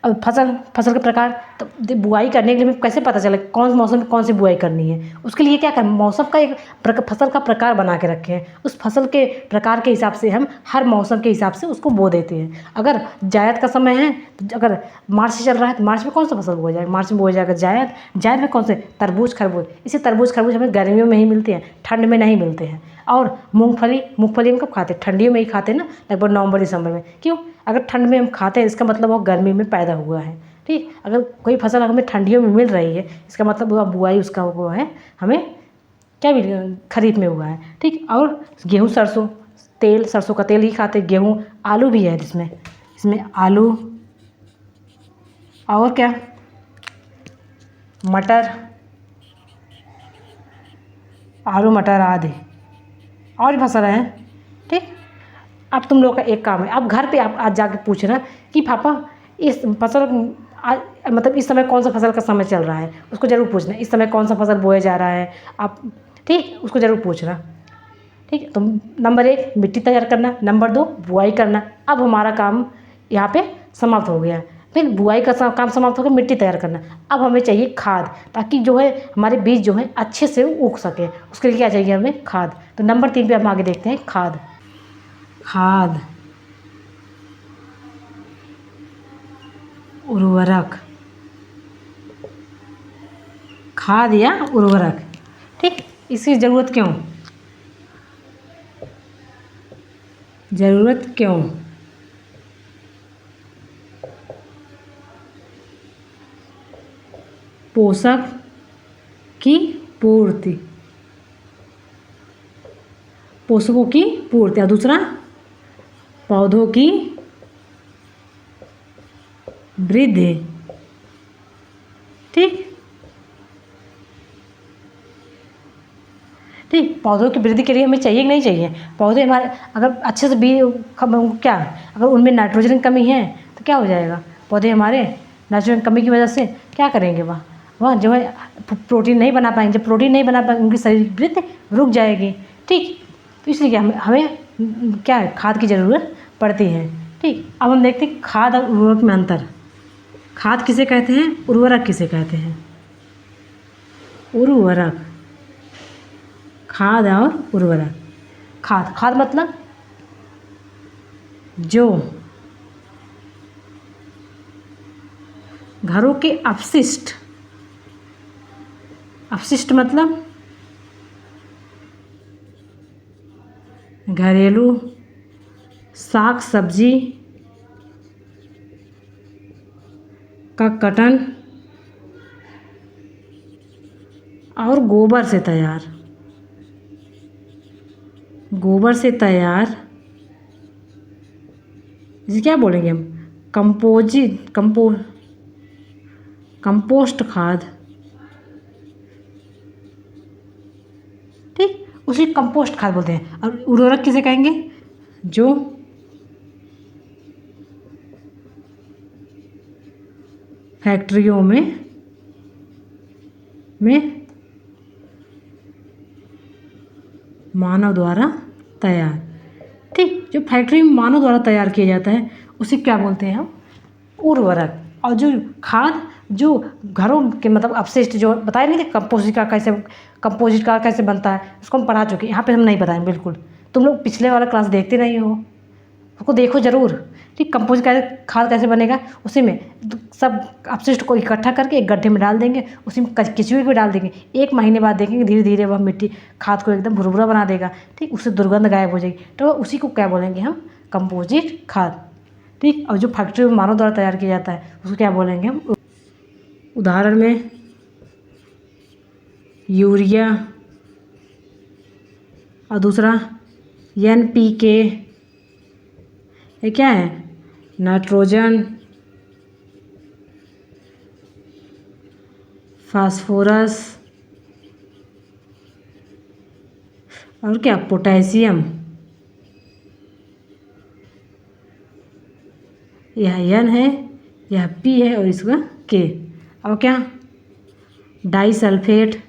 [SPEAKER 1] अब फसल के प्रकार, तो बुआई करने के लिए कैसे पता चले कौन मौसम में कौन सी बुआई करनी है, उसके लिए क्या करें, मौसम का एक फसल का प्रकार बना के रखे हैं, उस फसल के प्रकार के हिसाब से हम हर मौसम के हिसाब से उसको बो देते हैं। अगर जायद का समय है, तो अगर मार्च से चल रहा है तो मार्च में कौन सा फसल बोया जाएगा, मार्च में बोया जाएगा जायद। जायद में कौन से, तरबूज खरबूज। इसी तरबूज खरबूज हमें गर्मियों में ही मिलते हैं, ठंड में नहीं मिलते हैं। और मूंगफली, मूंगफली हम कब खाते हैं, ठंडियों में ही खाते हैं ना, लगभग नवंबर दिसंबर में। क्यों, अगर ठंड में हम खाते हैं इसका मतलब वो गर्मी में पैदा हुआ है। ठीक, अगर कोई फसल हमें ठंडियों में मिल रही है, इसका मतलब वह बुआई उसका हुआ है, हमें क्या मिल, खरीफ में हुआ है। ठीक, और गेहूँ सरसों, तेल, सरसों का तेल ही खाते, गेहूँ, आलू भी है इसमें, इसमें आलू, और क्या, मटर, आलू मटर आदि और भी फसल हैं। ठीक, अब तुम लोग का एक काम है, अब घर पे आप आज जाके पूछना कि पापा इस फसल मतलब इस समय कौन सा फसल का समय चल रहा है, उसको ज़रूर पूछना, इस समय कौन सा फसल बोया जा रहा है आप। ठीक, उसको ज़रूर पूछना। ठीक, तो नंबर 1 मिट्टी तैयार करना, नंबर 2 बुआई करना। अब हमारा काम यहाँ पे समाप्त हो गया। फिर बुआई का काम समाप्त हो गया, मिट्टी तैयार करना। अब हमें चाहिए खाद, ताकि जो है हमारे बीज जो है अच्छे से उग सके। उसके लिए क्या चाहिए हमें? खाद। तो नंबर 3 पे हम आगे देखते हैं, खाद। खाद, उर्वरक, खाद या उर्वरक। ठीक, इसकी ज़रूरत क्यों? ज़रूरत क्यों? पोषक की पूर्ति, पोषकों की पूर्ति। और दूसरा, पौधों की वृद्धि। ठीक ठीक, पौधों की वृद्धि के लिए हमें चाहिए कि नहीं चाहिए? पौधे हमारे अगर अच्छे से क्या, अगर उनमें नाइट्रोजन की कमी है तो क्या हो जाएगा? पौधे हमारे नाइट्रोजन कमी की वजह से क्या करेंगे? वह जो है प्रोटीन नहीं बना पाएंगे। जब प्रोटीन नहीं बना पाएंगे, उनकी शरीर वृद्धि रुक जाएगी। ठीक, तो इसलिए क्या हमें क्या है, खाद की ज़रूरत पड़ती है। ठीक, अब हम देखते हैं खाद और उर्वरक में अंतर। खाद किसे कहते हैं? उर्वरक किसे कहते हैं? उर्वरक, खाद और उर्वरक। खाद, खाद मतलब जो घरों के अपशिष्ट, अपशिष्ट मतलब घरेलू साग सब्जी का कटन और गोबर से तैयार, गोबर से तैयार, इसे क्या बोलेंगे हम? कंपोस्ट खाद। ठीक, उसी कंपोस्ट खाद बोलते हैं। और उर्वरक किसे कहेंगे? जो फैक्ट्रियों में मानव द्वारा तैयार। ठीक, जो फैक्ट्री में मानव द्वारा तैयार किया जाता है उसे क्या बोलते हैं हम? उर्वरक। और जो खाद, जो घरों के मतलब अपशिष्ट, जो बताए नहीं थे कंपोजिट का कैसे बनता है, उसको हम पढ़ा चुके हैं। यहाँ पे हम नहीं बताएं बिल्कुल। तुम लोग पिछले वाला क्लास देखते नहीं हो, उसको देखो ज़रूर। ठीक, कंपोजिट खाद कैसे बनेगा? उसी में सब अपशिष्ट को इकट्ठा करके एक गड्ढे में डाल देंगे, उसी में केचुए भी डाल देंगे। 1 महीने बाद देखेंगे धीरे धीरे वह मिट्टी खाद को एकदम भुरभुरा बना देगा। ठीक, उससे दुर्गंध गायब हो जाएगी। तो उसी को क्या बोलेंगे हम? कंपोजिट खाद। ठीक, और जो फैक्ट्री में मानव द्वारा तैयार किया जाता है उसको क्या बोलेंगे हम? उदाहरण में यूरिया, और दूसरा NPK। ये क्या है? नाइट्रोजन, फास्फोरस, और क्या? पोटेशियम। यह N है, यह P है और इसका K। और क्या? डाई सल्फेट,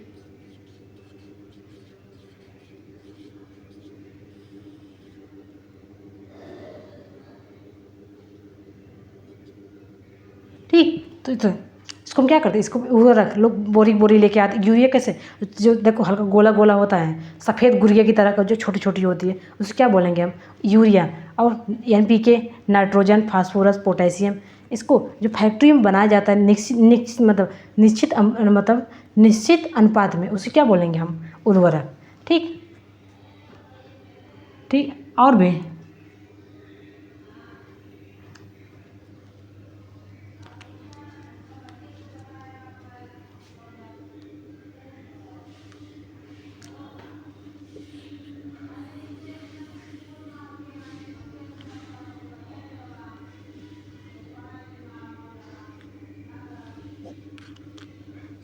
[SPEAKER 1] ठीक। तो इसको हम क्या करते हैं? इसको उर्वरक लोग बोरी बोरी लेके आते। यूरिया कैसे? जो देखो हल्का गोला गोला होता है, सफ़ेद गुड़िया की तरह का, जो छोटी छोटी होती है, उसे क्या बोलेंगे हम? यूरिया। और NPK, नाइट्रोजन, फास्फोरस, पोटेशियम, इसको जो फैक्ट्री में बनाया जाता है निश्चित अनुपात में, उसे क्या बोलेंगे हम? उर्वरक। ठीक ठीक, और भी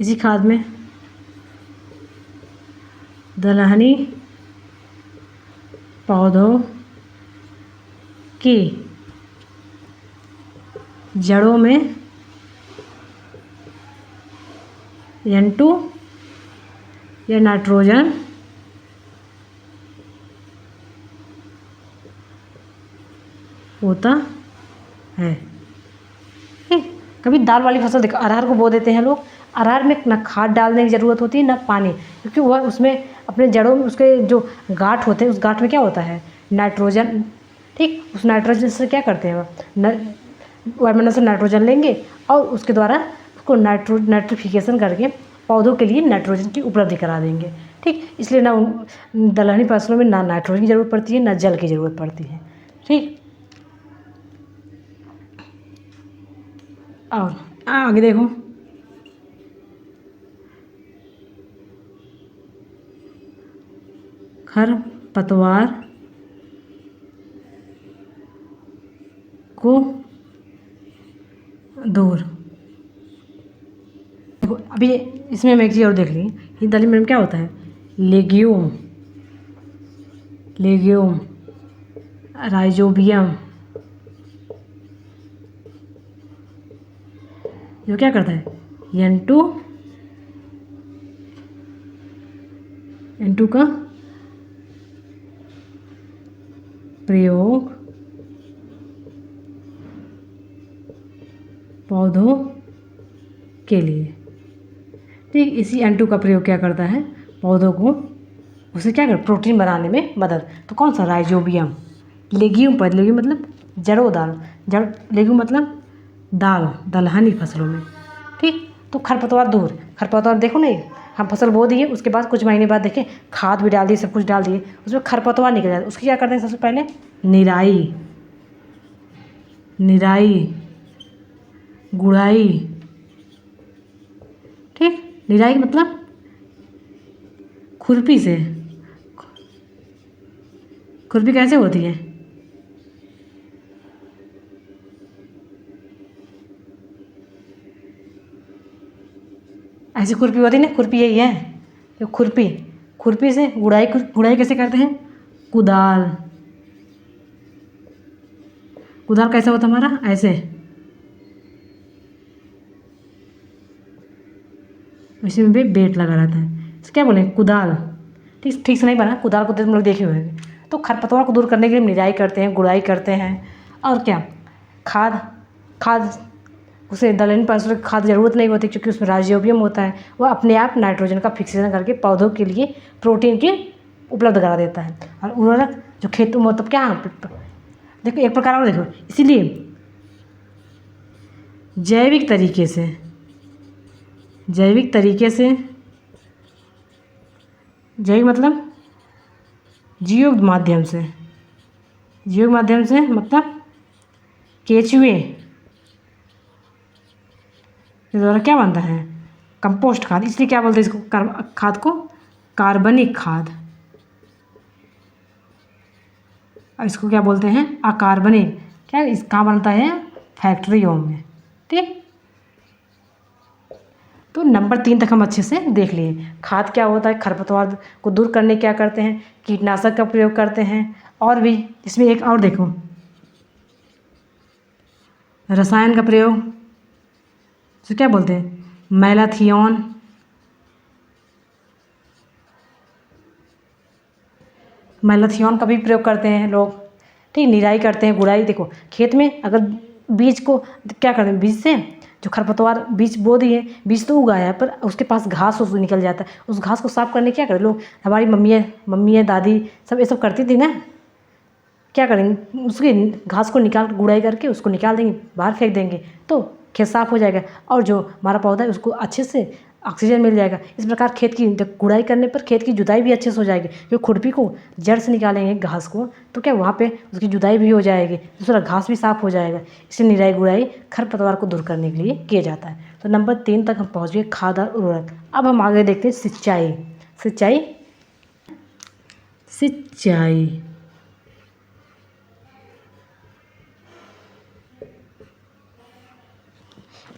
[SPEAKER 1] इसी खाद में दलहनी पौधों की जड़ों में N2 या नाइट्रोजन होता है। ठीक, कभी दाल वाली फसल देखो, अरहर को बो देते हैं लोग, अरहर में ना खाद डालने की ज़रूरत होती है ना पानी, क्योंकि वह उसमें अपने जड़ों में उसके जो गांठ होते हैं उस गांठ में क्या होता है, नाइट्रोजन। ठीक, उस नाइट्रोजन से क्या करते हैं वायुमंडल से नाइट्रोजन लेंगे और उसके द्वारा उसको नाइट्रिफिकेशन करके पौधों के लिए नाइट्रोजन की उपलब्धि करा देंगे। ठीक, इसलिए ना दलहनी फसलों में ना नाइट्रोजन की ज़रूरत पड़ती है ना जल की ज़रूरत पड़ती है। ठीक, और आगे देखो, खरपतवार को दूर। देखो अभी इसमें हम एक चीज़ और देख ली, ये दलहनी में क्या होता है, लेग्यूम, लेग्यूम, राइजोबियम, जो क्या करता है, N2 N2 का प्रयोग पौधों के लिए। ठीक, इसी N2 का प्रयोग क्या करता है, पौधों को उसे क्या कर प्रोटीन बनाने में मदद। तो कौन सा, राइजोबियम। लेग्यूम पर, लेग्यूम मतलब जड़ों दाल, जड़, लेग्यूम मतलब दाल, दलहनी फसलों में। ठीक, तो खरपतवार दूर, खरपतवार देखो नहीं, हम फसल बो दिए, उसके बाद कुछ महीने बाद देखें खाद भी डाल दी, सब कुछ डाल दिए, उसमें खरपतवार निकल जाता है, उसकी क्या करते हैं, सबसे पहले निराई, निराई, गुड़ाई। ठीक, निराई मतलब खुरपी से, खुरपी कैसे होती है, ऐसी खुरपी होती है ना, खुरपी यही है, तो खुरपी, खुरपी से गुड़ाई, गुड़ाई कैसे करते हैं, कुदाल, कुदाल कैसे होता है हमारा, ऐसे, इसी में भी बेट लगा रहता है, इसे क्या बोले, कुदाल। ठीक, ठीक से नहीं बना, कुदाल को तुम लोग देखे हुए हैं। तो खरपतवार को दूर करने के लिए निराई करते हैं, गुड़ाई करते हैं, और क्या, खाद, खाद, उसे दलहनी फसलों की खाद ज़रूरत नहीं होती, क्योंकि उसमें राइजोबियम होता है, वह अपने आप नाइट्रोजन का फिक्सेशन करके पौधों के लिए प्रोटीन की उपलब्ध करा देता है। और उर्वरक जो खेत मतलब क्या, देखो एक प्रकार और देखो, इसीलिए जैविक तरीके से, जैविक तरीके से, जैविक मतलब जीव माध्यम से, जीव माध्यम से मतलब केचुए के द्वारा क्या बनता है, कंपोस्ट खाद। इसलिए क्या बोलते हैं इसको, खाद को कार्बनिक खाद, और इसको क्या बोलते हैं, अकार्बनिक। क्या इस कहाँ बनता है, फैक्ट्रियों में। ठीक, तो नंबर 3 तक हम अच्छे से देख लिए, खाद क्या होता है, खरपतवार को दूर करने क्या करते हैं, कीटनाशक का प्रयोग करते हैं, और भी इसमें एक और देखो, रसायन का प्रयोग, तो क्या बोलते हैं, मैलाथियन, मैलाथियन का भी प्रयोग करते हैं लोग। ठीक, निराई करते हैं, गुड़ाई। देखो खेत में अगर बीज को क्या करते हैं, बीज से जो खरपतवार बीज बो दिए, बीज तो उगाया पर उसके पास घास उस निकल जाता है, उस घास को साफ करने क्या करें लोग, हमारी मम्मियाँ दादी सब ये सब करती थी ना, क्या करेंगे, उसके घास को निकाल गुड़ाई करके उसको निकाल देंगे, बाहर फेंक देंगे, तो खेत साफ हो जाएगा, और जो हमारा पौधा है उसको अच्छे से ऑक्सीजन मिल जाएगा। इस प्रकार खेत की गुड़ाई करने पर खेत की जुताई भी अच्छे से हो जाएगी, क्योंकि खुरपी को जड़ से निकालेंगे घास को, तो क्या वहाँ पे उसकी जुताई भी हो जाएगी, दूसरा घास भी साफ हो जाएगा। इसलिए निराई गुड़ाई खरपतवार को दूर करने के लिए किया जाता है। तो नंबर 3 तक हम पहुँच गए, खाद और उर्वरक। अब हम आगे देखते हैं सिंचाई, सिंचाई, सिंचाई।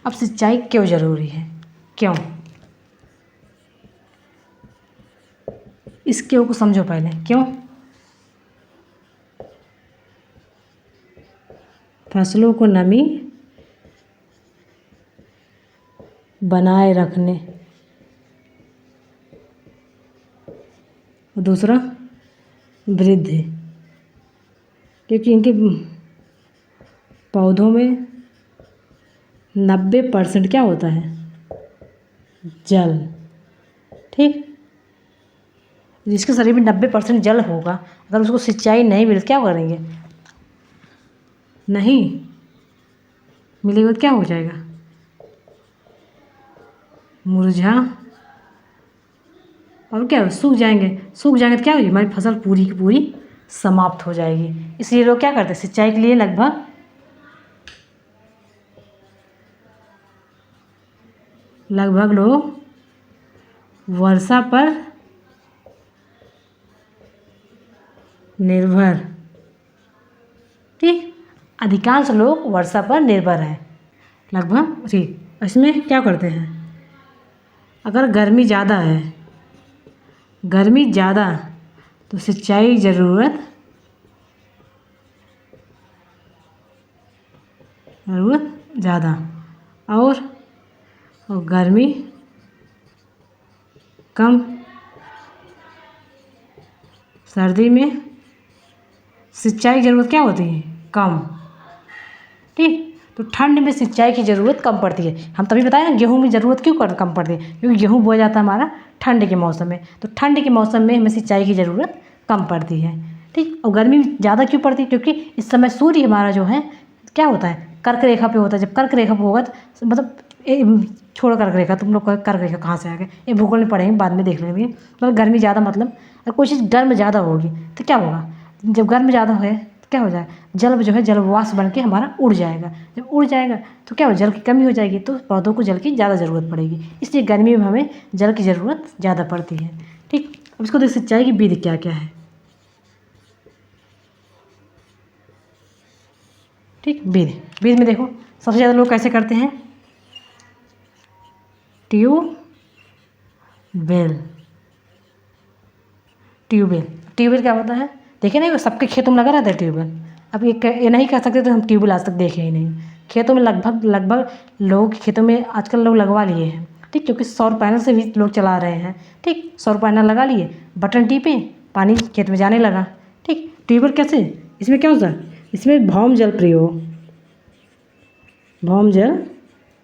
[SPEAKER 1] अब सिंचाई क्यों ज़रूरी है, क्यों, इस क्यों को समझो पहले, क्यों, फसलों को नमी बनाए रखने, और दूसरा वृद्धि, क्योंकि इनके पौधों में 90% क्या होता है? जल। ठीक, जिसके शरीर में 90% जल होगा, अगर उसको सिंचाई नहीं मिले क्या करेंगे? नहीं मिलेगा तो क्या हो जाएगा? मुरझा और क्या सूख जाएंगे। सूख जाएंगे तो क्या होगी? हमारी फसल पूरी की पूरी समाप्त हो जाएगी। इसलिए लोग क्या करते हैं? सिंचाई के लिए लगभग लोग वर्षा पर निर्भर। ठीक, अधिकांश लोग वर्षा पर निर्भर हैं लगभग। ठीक, इसमें क्या करते हैं? अगर गर्मी ज़्यादा तो सिंचाई ज़रूरत ज़्यादा, और गर्मी कम, सर्दी में सिंचाई की ज़रूरत क्या होती है? कम। ठीक, तो ठंड में सिंचाई की ज़रूरत कम पड़ती है। हम तभी बताएं ना गेहूँ में ज़रूरत क्यों कम पड़ती है, क्योंकि गेहूँ बोया जाता है हमारा ठंड के मौसम में, तो ठंड के मौसम में हमें सिंचाई की ज़रूरत कम पड़ती है। ठीक, और गर्मी ज़्यादा क्यों पड़ती है? क्योंकि इस समय सूर्य हमारा जो है क्या होता है? कर्क रेखा पे होता है। जब कर्क रेखा पे होगा तो मतलब छोड़ो कर्क रेखा, तुम लोग कर्क रेखा कहाँ से आ गए? ये भूगोल में पढ़ेंगे, बाद में देख लेंगे। मतलब गर्मी ज़्यादा मतलब अगर कोई चीज़ गर्म ज़्यादा होगी तो क्या होगा? जब गर्म ज़्यादा है तो क्या हो जाएगा? जल जो है जल वाष्प बन के हमारा उड़ जाएगा। जब उड़ जाएगा तो क्या हो? जल की कमी हो जाएगी, तो पौधों को जल की ज़्यादा ज़रूरत पड़ेगी। इसलिए गर्मी में हमें जल की ज़रूरत ज़्यादा पड़ती है। ठीक, अब इसको देख सिंचाई की विधि क्या क्या है। ठीक, विधि में देखो सबसे ज़्यादा लोग कैसे करते हैं? ट्यूबवेल। ट्यूबवेल क्या होता है? देखिए ना, सबके खेतों में लगा रहता है ट्यूबवेल। अब ये नहीं कह सकते तो हम ट्यूबवेल आज तक देखे ही नहीं। खेतों में लगभग लोग खेतों में आजकल लोग लगवा लिए हैं। ठीक, क्योंकि सौर पैनल से भी लोग चला रहे हैं। ठीक, सौर पैनल लगा लिए, बटन टीपे, पानी खेत में जाने लगा। ठीक, ट्यूबवेल कैसे? इसमें क्या होता है? इसमें भौम जल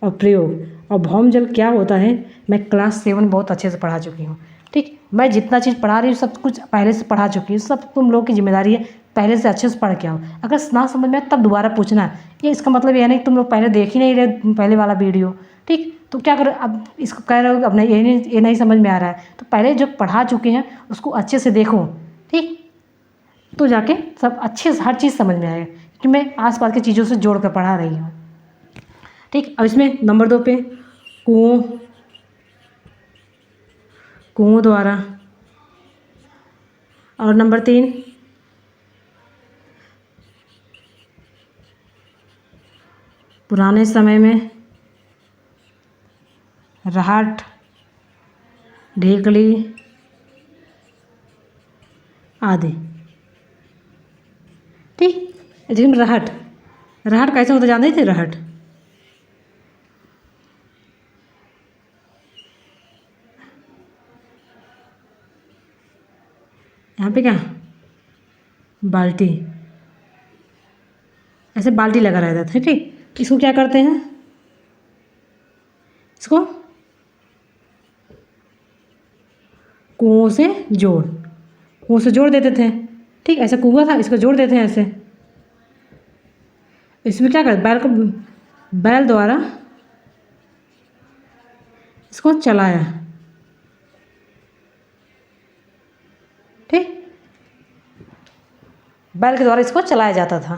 [SPEAKER 1] और प्रयोग। और भौम जल क्या होता है? मैं क्लास 7 बहुत अच्छे से पढ़ा चुकी हूँ। ठीक, मैं जितना चीज़ पढ़ा रही हूँ सब कुछ पहले से पढ़ा चुकी हूँ। सब तुम लोग की जिम्मेदारी है पहले से अच्छे से पढ़ के आओ। अगर ना समझ में तब दोबारा पूछना। ये इसका मतलब ये नहीं कि तुम लोग पहले देख ही नहीं रहे पहले वाला वीडियो। ठीक, तो क्या करो? अब इसको कह रहे हो अब नहीं, ये नहीं समझ में आ रहा है, तो पहले जो पढ़ा चुके हैं उसको अच्छे से देखो। ठीक, तो जाके सब अच्छे से हर चीज़ समझ में आएगा कि मैं आसपास की चीज़ों से जोड़ कर पढ़ा रही हूँ। ठीक, अब इसमें नंबर 2 पे कुओं द्वारा, और नंबर 3 पुराने समय में राहट, ढेकली आदि। ठीक, जिसमें राहट कैसे होता जानते थे? राहट यहाँ पे क्या बाल्टी, ऐसे बाल्टी लगा रहता था। ठीक, इसको क्या करते हैं? इसको कुओं से जोड़ देते थे। ठीक, ऐसा कुआं था, इसको जोड़ देते हैं ऐसे। इसमें क्या करते? बैल द्वारा इसको चलाया। ठीक, बैल के द्वारा इसको चलाया जाता था।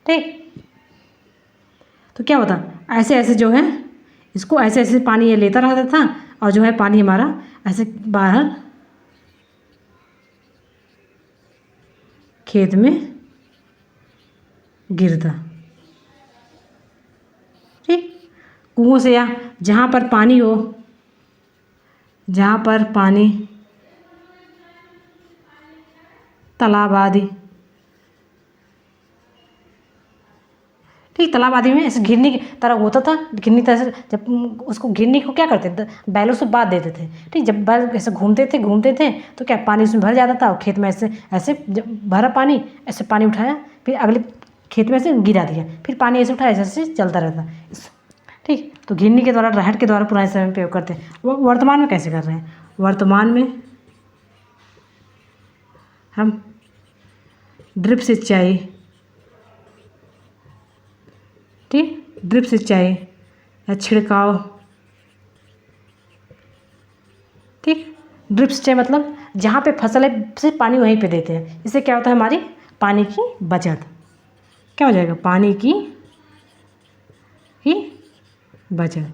[SPEAKER 1] ठीक, तो क्या होता? ऐसे ऐसे जो है इसको ऐसे ऐसे पानी ये लेता रहता था, और जो है पानी हमारा ऐसे बाहर खेत में गिरता। ठीक, कुओं से या जहाँ पर पानी हो, तालाब आदि। ठीक, तालाब आदि में ऐसे घिरनी की तरह होता था। घिरनी तरह से जब उसको घिरनी को क्या करते थे? बैलों से बांध देते थे। ठीक, जब बैल ऐसे घूमते थे तो क्या पानी उसमें भर जाता था, और खेत में ऐसे ऐसे जब भरा पानी, ऐसे पानी उठाया, फिर अगले खेत में से गिरा दिया, फिर पानी ऐसे उठाया, ऐसे चलता रहता। ठीक, तो गिरनी के द्वारा, राहट के द्वारा पुराने समय में प्रयोग करते हैं। वो वर्तमान में कैसे कर रहे हैं? वर्तमान में हम ड्रिप सिंचाई, ठीक, ड्रिप सिंचाई या छिड़काव, ठीक। ड्रिप सिंचाई मतलब जहाँ पे फसल है सिर्फ पानी वहीं पे देते हैं। इससे क्या होता है? हमारी पानी की बचत। क्या हो जाएगा? पानी की ही बचत,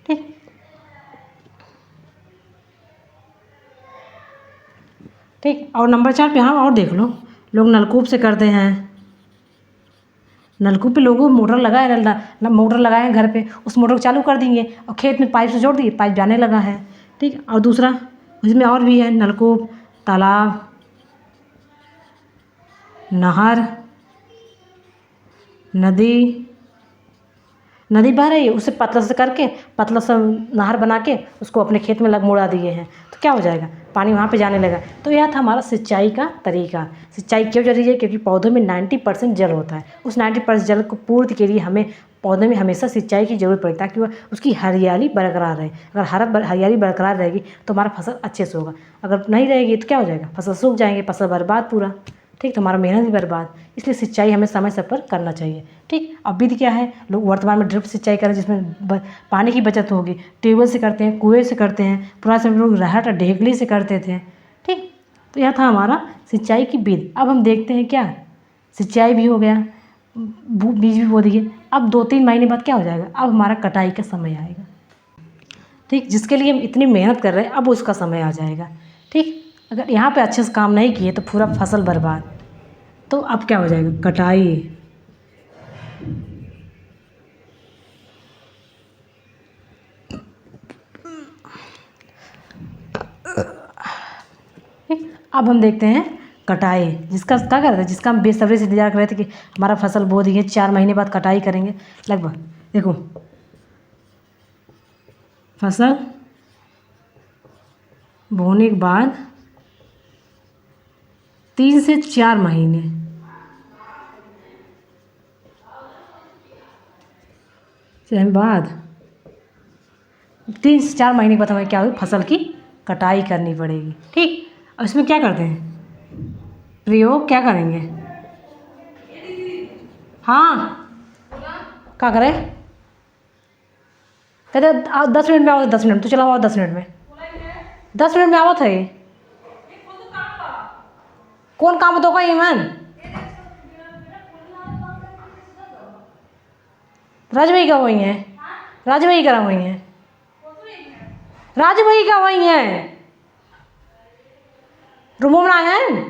[SPEAKER 1] ठीक। ठीक, और नंबर 4 पे हाँ और देख लो, लोग नलकूप से करते हैं। नलकूप पे लोगों मोटर लगाए, मोटर लगाए हैं घर पे, उस मोटर को चालू कर देंगे और खेत में पाइप से जोड़ दिए, पाइप जाने लगा है, ठीक। और दूसरा इसमें और भी है, नलकूप, तालाब, नहर, नदी। नदी बह रही है, उसे पतला से करके, पतला सा नहर बना के उसको अपने खेत में मुड़ा दिए हैं, तो क्या हो जाएगा? पानी वहाँ पे जाने लगा। तो यह था हमारा सिंचाई का तरीका। सिंचाई क्यों जरूरी है? क्योंकि पौधों में 90% जल होता है। उस 90% जल को पूर्ति के लिए हमें पौधे में हमेशा सिंचाई की जरूरत पड़ती है, ताकि वह उसकी हरियाली बरकरार रहे। अगर हरियाली बरकरार रहेगी तो हमारा फसल अच्छे से होगा। अगर नहीं रहेगी तो क्या हो जाएगा? फसल सूख जाएंगे, फसल बर्बाद पूरा, ठीक। तो हमारा मेहनत भी बर्बाद। इसलिए सिंचाई हमें समय समय पर करना चाहिए, ठीक। अब विधि क्या है? लोग वर्तमान में ड्रिप सिंचाई करें, जिसमें पानी की बचत होगी। ट्यूबवेल से करते हैं, कुएँ से करते हैं, पुराने समय में लोग रहट और ढेकली से करते थे, ठीक। तो यह था हमारा सिंचाई की विधि। अब हम देखते हैं क्या, सिंचाई भी हो गया, बीज भी बो दिए। अब 2-3 महीने बाद क्या हो जाएगा? अब हमारा कटाई का समय आएगा, ठीक। जिसके लिए हम इतनी मेहनत कर रहे हैं, अब उसका समय आ जाएगा, ठीक। अगर यहाँ पे अच्छे से काम नहीं किए तो पूरा फसल बर्बाद। तो अब क्या हो जाएगा? कटाई, ठीक। अब हम देखते हैं कटाई, जिसका क्या कर रहे थे, जिसका हम बेसब्री से इंतजार कर रहे थे कि हमारा फसल बो दिए, 4 महीने बाद कटाई करेंगे लगभग। देखो, फसल बोने के बाद 3 से 4 महीने से बाद 3 से 4 महीने के बाद हमें क्या होगी? फसल की कटाई करनी पड़ेगी, ठीक। और इसमें क्या करते हैं? प्रयोग क्या करेंगे? हाँ, क्या करें? कहते 10 मिनट में आओ, 10 मिनट तो चला आओ, 10 मिनट में, 10 मिनट में आवत है। कौन काम तो का ईमान? राज भाई का वही है, राज भाई करा वही है, राज भाई का वही है, रूमो में आए हैं।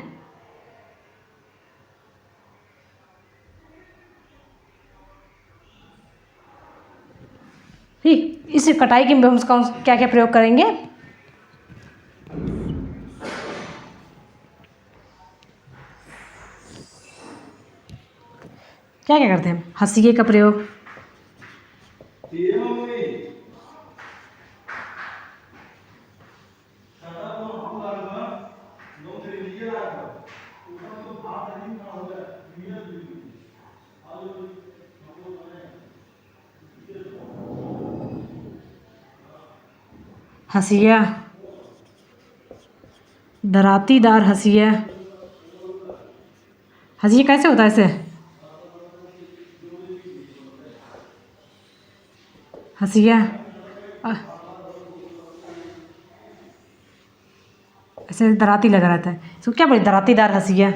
[SPEAKER 1] ठीक, इस कटाई के में हम क्या क्या प्रयोग करेंगे? क्या क्या करते हैं? हंसिए का प्रयोग, हंसिया, दरातीदार हंसिया। हंसिया कैसे होता है? ऐसे हंसिया ऐसे दराती लगा रहता है, इसको क्या बोले? दरातीदार हंसिया।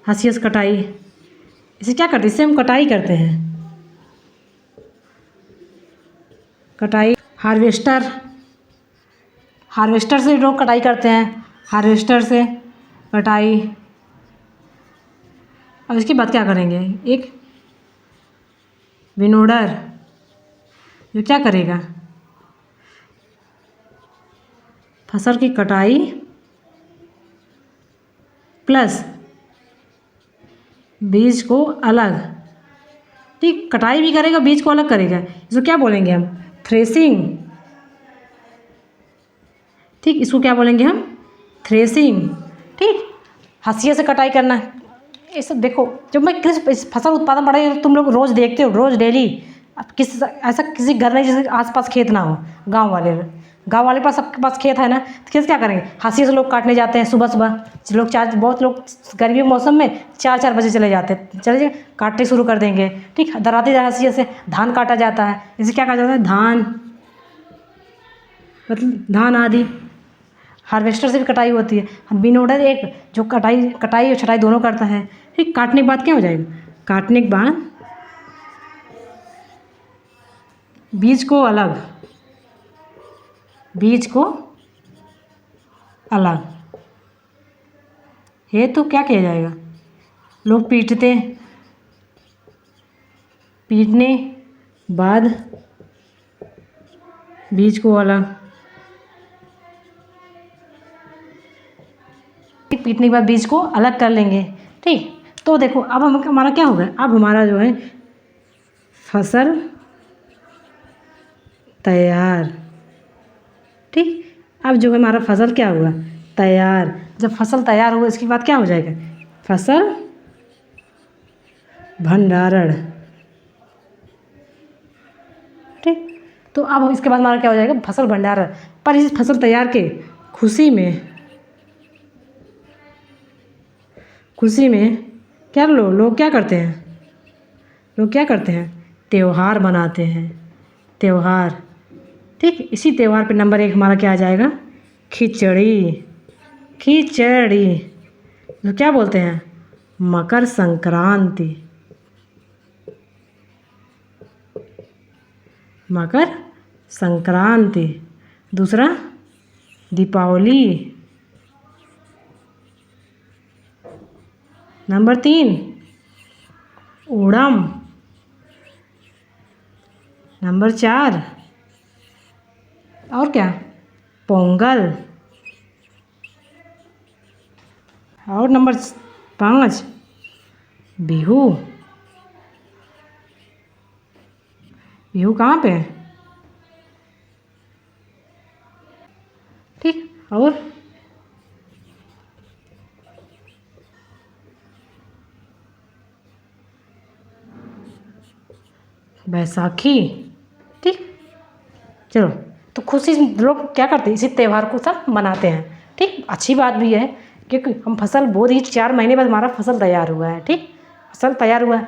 [SPEAKER 1] हंसिया से कटाई, इसे क्या करते हैं? इससे हम कटाई करते हैं, कटाई। हार्वेस्टर, हार्वेस्टर से लोग कटाई करते हैं, हार्वेस्टर से कटाई। अब इसके बाद क्या करेंगे? एक विनोडर, जो क्या करेगा? फसल की कटाई प्लस बीज को अलग, ठीक। कटाई भी करेगा, बीज को अलग करेगा, इसको क्या बोलेंगे हम? थ्रेसिंग, ठीक। इसको क्या बोलेंगे हम? थ्रेसिंग, ठीक। हाशिए से कटाई करना है। ये सब देखो, जब मैं इस फसल उत्पादन बढ़ाई, तुम लोग रोज़ देखते हो, रोज़ डेली। अब ऐसा किसी घर नहीं जिसके आसपास खेत ना हो। गांव वाले पास, सबके पास खेत है ना, तो खेत क्या करेंगे, हाशिए से लोग काटने जाते हैं सुबह सुबह। लोग बहुत लोग गर्मी के मौसम में 4-4 बजे चले जाते हैं, चले जाए काटने शुरू कर देंगे। ठीक, दराती हाशिए से धान काटा जाता है। इसे क्या कहा जाता है, धान, मतलब धान आदि। हार्वेस्टर से भी कटाई होती है। हम विनोडर एक जो कटाई और छटाई दोनों करता है। ठीक, काटने के बाद क्या हो जाएगा, काटने के बाद बीज को अलग है तो क्या किया जाएगा, लोग पीटने बाद बीज को अलग, पीटने के बाद बीज को अलग कर लेंगे। ठीक, तो देखो अब हमारा क्या होगा, अब हमारा जो है फसल तैयार। ठीक, अब जो है हमारा फसल क्या हुआ, तैयार। जब फसल तैयार हुआ, इसके बाद क्या हो जाएगा, फसल भंडारण। ठीक, तो अब इसके बाद हमारा क्या हो जाएगा, फसल भंडारण। पर इस फसल तैयार के खुशी में क्या लोग क्या करते हैं, त्योहार मनाते हैं, त्योहार। ठीक, इसी त्यौहार पे नंबर 1 हमारा क्या आ जाएगा, खिचड़ी। जो क्या बोलते हैं, मकर संक्रांति। दूसरा दीपावली। नंबर 3 ओणम। नंबर 4 और क्या, पोंगल। और नंबर 5 बिहू। बिहू कहाँ पे है, ठीक। और बैसाखी। ठीक, चलो, तो खुशी से लोग क्या करते हैं, इसी त्यौहार को सब मनाते हैं। ठीक, अच्छी बात भी है, क्योंकि हम फसल बो दी, 4 महीने बाद हमारा फसल तैयार हुआ है। ठीक, फसल तैयार हुआ है।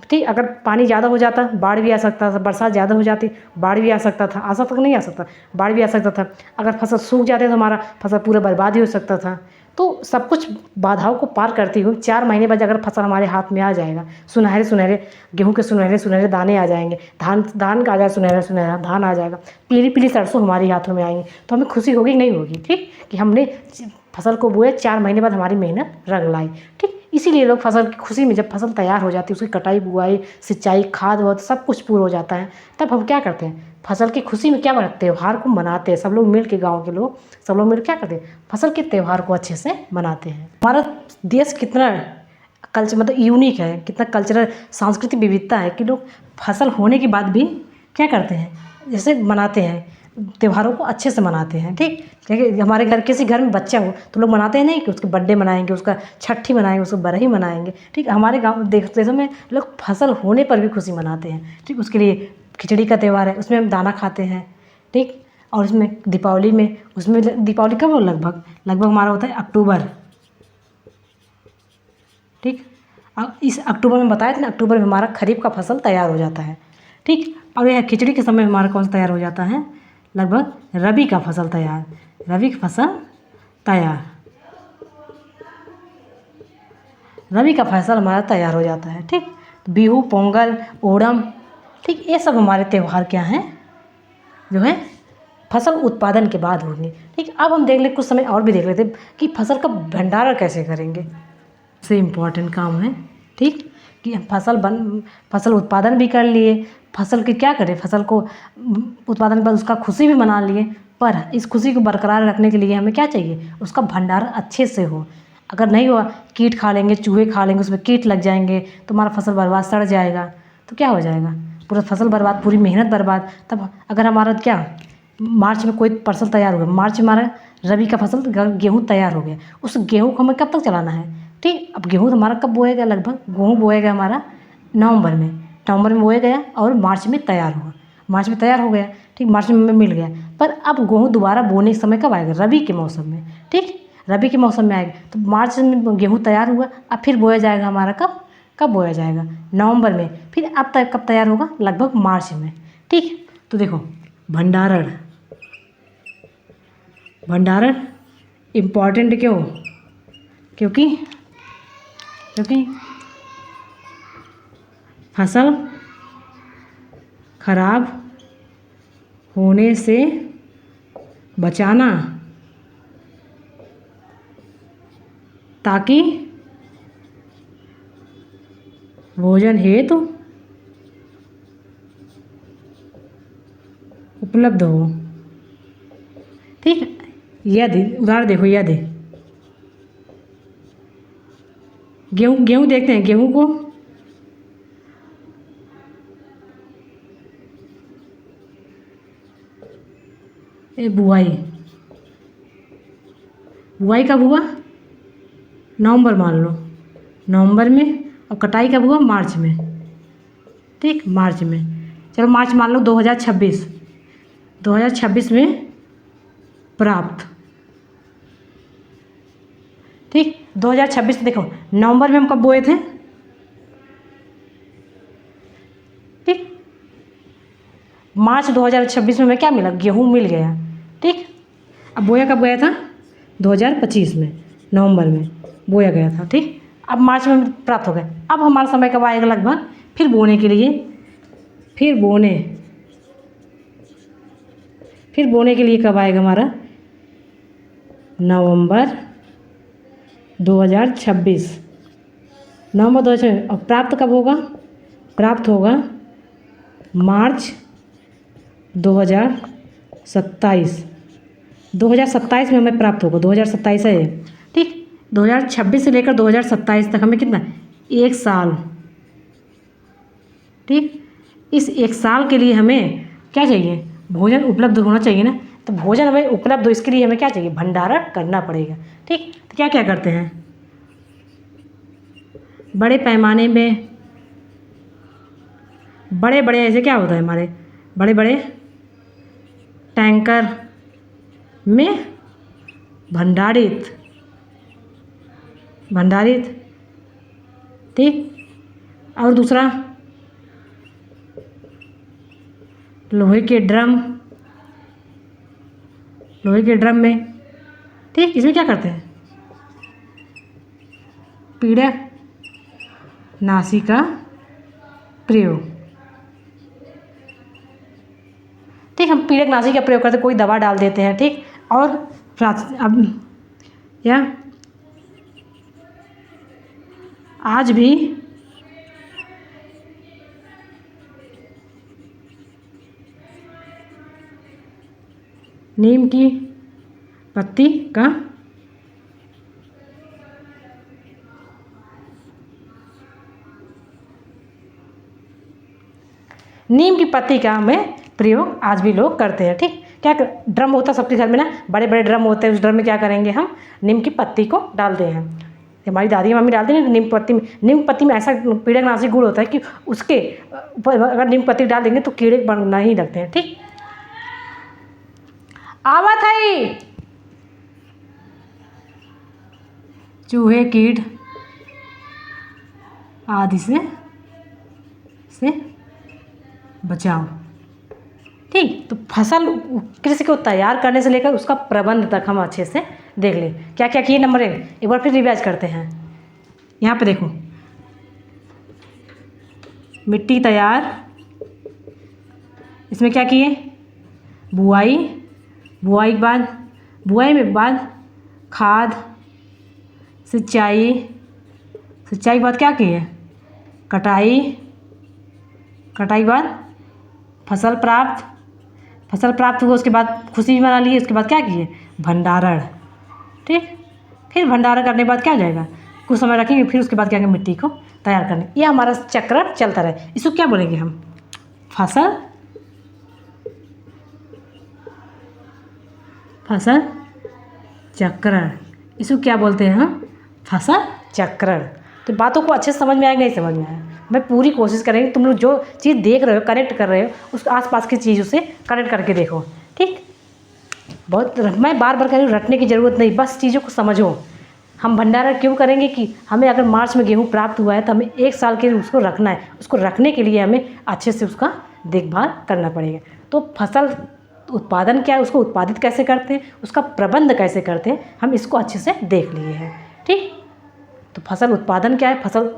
[SPEAKER 1] ठीक, अगर पानी ज़्यादा हो जाता, बाढ़ भी आ सकता था, बरसात ज़्यादा हो जाती, बाढ़ भी आ सकता था, नहीं आ सकता, बाढ़ भी आ सकता था। अगर फसल सूख जाते तो हमारा फसल पूरा बर्बाद ही हो सकता था। तो सब कुछ बाधाओं को पार करती हुई 4 महीने बाद अगर फसल हमारे हाथ में आ जाएगा, सुनहरे गेहूं के सुनहरे दाने आ जाएंगे, धान का आ जाएगा, सुनहरा धान आ जाएगा, पीली सरसों हमारे हाथों में आएंगे, तो हमें खुशी होगी नहीं होगी। ठीक, कि हमने फसल को बोए, 4 महीने बाद हमारी मेहनत रंग लाई। ठीक, इसीलिए लोग फसल की खुशी में, जब फसल तैयार हो जाती है, उसकी कटाई, बुआई, सिंचाई, खाद वाद सब कुछ पूरा हो जाता है, तब हम क्या करते हैं, फसल की खुशी में क्या मनाते, त्यौहार को मनाते हैं। सब लोग मिल के, गाँव के लोग सब लोग मिल क्या करते हैं, फसल के त्यौहार को अच्छे से मनाते हैं। हमारा देश कितना कल्चर, मतलब यूनिक है, कितना कल्चरल सांस्कृतिक विविधता है, कि लोग फसल होने के बाद भी क्या करते हैं, जैसे मनाते हैं, त्योहारों को अच्छे से मनाते हैं। ठीक, क्योंकि हमारे घर, किसी घर में बच्चा हो तो लोग मनाते हैं नहीं कि उसके बर्थडे मनाएंगे, उसका छठी मनाएंगे, उसको बरही मनाएंगे। ठीक, हमारे गाँव देशों में लोग फसल होने पर भी खुशी मनाते हैं। ठीक, उसके लिए खिचड़ी का त्यौहार है, उसमें हम दाना खाते हैं। ठीक, और उसमें दीपावली में, उसमें दीपावली कब हो, लगभग हमारा होता है अक्टूबर। ठीक, अब इस अक्टूबर में बताया था ना, अक्टूबर में हमारा खरीफ का फसल तैयार हो जाता है। ठीक, और यह खिचड़ी के समय हमारा कौन सा तैयार हो जाता है, लगभग रबी का फसल तैयार। रबी का फसल हमारा तैयार हो जाता है। ठीक, बिहू, पोंगल, ओणम। ठीक, ये सब हमारे त्यौहार क्या हैं, जो है फसल उत्पादन के बाद होंगे। ठीक, अब हम देख ले, कुछ समय और भी देख लेते कि फसल का भंडारण कैसे करेंगे। से इम्पोर्टेंट काम है। ठीक, कि हम फसल उत्पादन भी कर लिए, फसल की क्या करें, फसल को उत्पादन पर उसका खुशी भी मना लिए, पर इस खुशी को बरकरार रखने के लिए हमें क्या चाहिए, उसका भंडारण अच्छे से हो। अगर नहीं हुआ, कीट खा लेंगे, चूहे खा लेंगे, उसमें कीट लग जाएंगे, तो हमारा फसल बर्बाद, सड़ जाएगा, तो क्या हो जाएगा, पूरा फसल बर्बाद, पूरी मेहनत बर्बाद। तब अगर हमारा क्या, मार्च में कोई फसल तैयार हुआ, मार्च में हमारा रबी का फसल गेहूँ तैयार हो गया, उस गेहूँ को हमें कब तक चलाना है, ठीक। अब गेहूँ हमारा कब बोया गया, लगभग गेहूँ बोया गया हमारा नवंबर में बोया गया और मार्च में तैयार हुआ, मार्च में तैयार हो गया, ठीक, मार्च में मिल गया। पर अब गेहूँ दोबारा बोने के समय कब आएगा, रबी के मौसम में, ठीक, रबी के मौसम में आएगा। तो मार्च में गेहूँ तैयार हुआ, अब फिर बोया जाएगा हमारा कब, कब बोया जाएगा, नवंबर में। फिर अब तक कब तैयार होगा, लगभग मार्च में, ठीक। तो देखो भंडारण, भंडारण इम्पॉर्टेंट क्यों, क्योंकि फसल खराब होने से बचाना, ताकि भोजन हेतु उपलब्ध हो, ठीक। यदि उदाहरण देखो, यदि गेहूँ देखते हैं, गेहूँ को बुआई कब हुआ, नवंबर मान लो, नवंबर में, और कटाई कब हुआ, मार्च में, ठीक, मार्च में। चलो मार्च मान लो 2026 में प्राप्त, ठीक। 2026 देखो नवंबर में हम कब बोए थे, ठीक, मार्च 2026 में हमें क्या मिला, गेहूँ मिल गया, ठीक। अब बोया कब गया था, 2025 में नवंबर में बोया गया था, ठीक। अब मार्च में प्राप्त हो गया। अब हमारा समय कब आएगा, लगभग फिर बोने के लिए, फिर बोने के लिए कब आएगा हमारा, नवंबर 2026, नवंबर 2026। और प्राप्त कब होगा, प्राप्त होगा मार्च 2027, 2027 में हमें प्राप्त होगा, 2027 है, ठीक। 2026 से लेकर 2027 तक हमें कितना, 1 साल, ठीक। इस 1 साल के लिए हमें क्या चाहिए, भोजन उपलब्ध होना चाहिए ना। तो भोजन हमें उपलब्ध हो, इसके लिए हमें क्या चाहिए, भंडारण करना पड़ेगा, ठीक। तो क्या क्या करते हैं, बड़े पैमाने में, बड़े बड़े ऐसे क्या होता है, हमारे बड़े बड़े टैंकर में भंडारित, ठीक। और दूसरा लोहे के ड्रम में, ठीक। इसमें क्या करते हैं, पीड़कनाशी का प्रयोग, ठीक। हम पीड़कनाशी का प्रयोग करते, कोई दवा डाल देते हैं, ठीक। और अब या आज भी नीम की पत्ती का हमें प्रयोग आज भी लोग करते हैं, ठीक। क्या ड्रम होता है सबके घर में ना, बड़े बड़े ड्रम होते हैं, उस ड्रम में क्या करेंगे, हम नीम की पत्ती को डालते हैं। हमारी दादी मम्मी डालती हैं नीम पत्ती में ऐसा पीड़कनाशी गुण होता है कि उसके ऊपर अगर नीम पत्ती डाल देंगे तो कीड़े बनना ही लगते हैं, ठीक। आवत है चूहे कीट आदि से बचाओ, ठीक। तो फसल कृषि को तैयार करने से लेकर उसका प्रबंध तक हम अच्छे से देख लें, क्या क्या किए। नंबर 1 एक बार फिर रिवाइज करते हैं। यहाँ पे देखो, मिट्टी तैयार, इसमें क्या किए, बुआई के बाद खाद, सिंचाई के बाद क्या किए, कटाई के बाद फसल प्राप्त हुआ, उसके बाद खुशी भी मना ली, उसके बाद क्या किए, भंडारण, ठीक। फिर भंडारण करने के बाद क्या हो जाएगा, कुछ समय रखेंगे, फिर उसके बाद क्या करेंगे, मिट्टी को तैयार करने, ये हमारा चक्र चलता रहे। इसको क्या बोलेंगे हम, फसल चक्र, इसको क्या बोलते हैं हम, फसल चक्रण। तो बातों को अच्छे से समझ में आया कि नहीं समझ में आया? मैं पूरी कोशिश करेंगे तुम लोग जो चीज़ देख रहे हो, कनेक्ट कर रहे हो, उस आसपास की चीज़ों से कनेक्ट करके देखो। ठीक, बहुत मैं बार बार कह रही हूँ, रटने की ज़रूरत नहीं, बस चीज़ों को समझो। हम भंडारा क्यों करेंगे कि हमें अगर मार्च में गेहूँ प्राप्त हुआ है तो हमें 1 साल के लिए उसको रखना है। उसको रखने के लिए हमें अच्छे से उसका देखभाल करना पड़ेगा। तो फसल उत्पादन क्या है, उसको उत्पादित कैसे करते हैं, उसका प्रबंध कैसे करते हैं, हम इसको अच्छे से देख लिए हैं। ठीक, तो फसल उत्पादन क्या है, फसल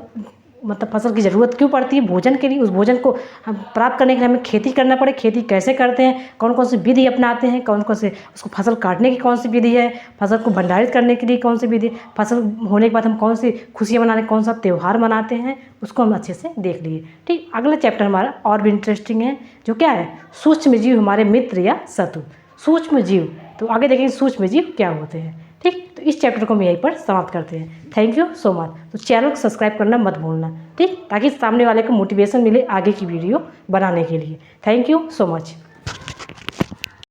[SPEAKER 1] मतलब फसल की ज़रूरत क्यों पड़ती है, भोजन के लिए। उस भोजन को हम प्राप्त करने के लिए हमें खेती करना पड़े। खेती कैसे करते हैं, कौन कौन सी विधि अपनाते हैं, कौन कौन से उसको फसल काटने की कौन सी विधि है, फसल को भंडारित करने के लिए कौन सी विधि, फसल होने के बाद हम कौन सी खुशियाँ मनाने, कौन सा त्यौहार मनाते हैं, उसको हम अच्छे से देख लिए। ठीक, अगला चैप्टर हमारा और भी इंटरेस्टिंग है, जो क्या है, सूक्ष्म जीव हमारे मित्र या शत्रु। सूक्ष्म जीव, तो आगे देखेंगे सूक्ष्म जीव क्या होते हैं। ठीक, तो इस चैप्टर को हम यहीं पर समाप्त करते हैं। Thank you so much. तो चैनल को सब्सक्राइब करना मत भूलना। ठीक, ताकि सामने वाले को मोटिवेशन मिले आगे की वीडियो बनाने के लिए। Thank you so much.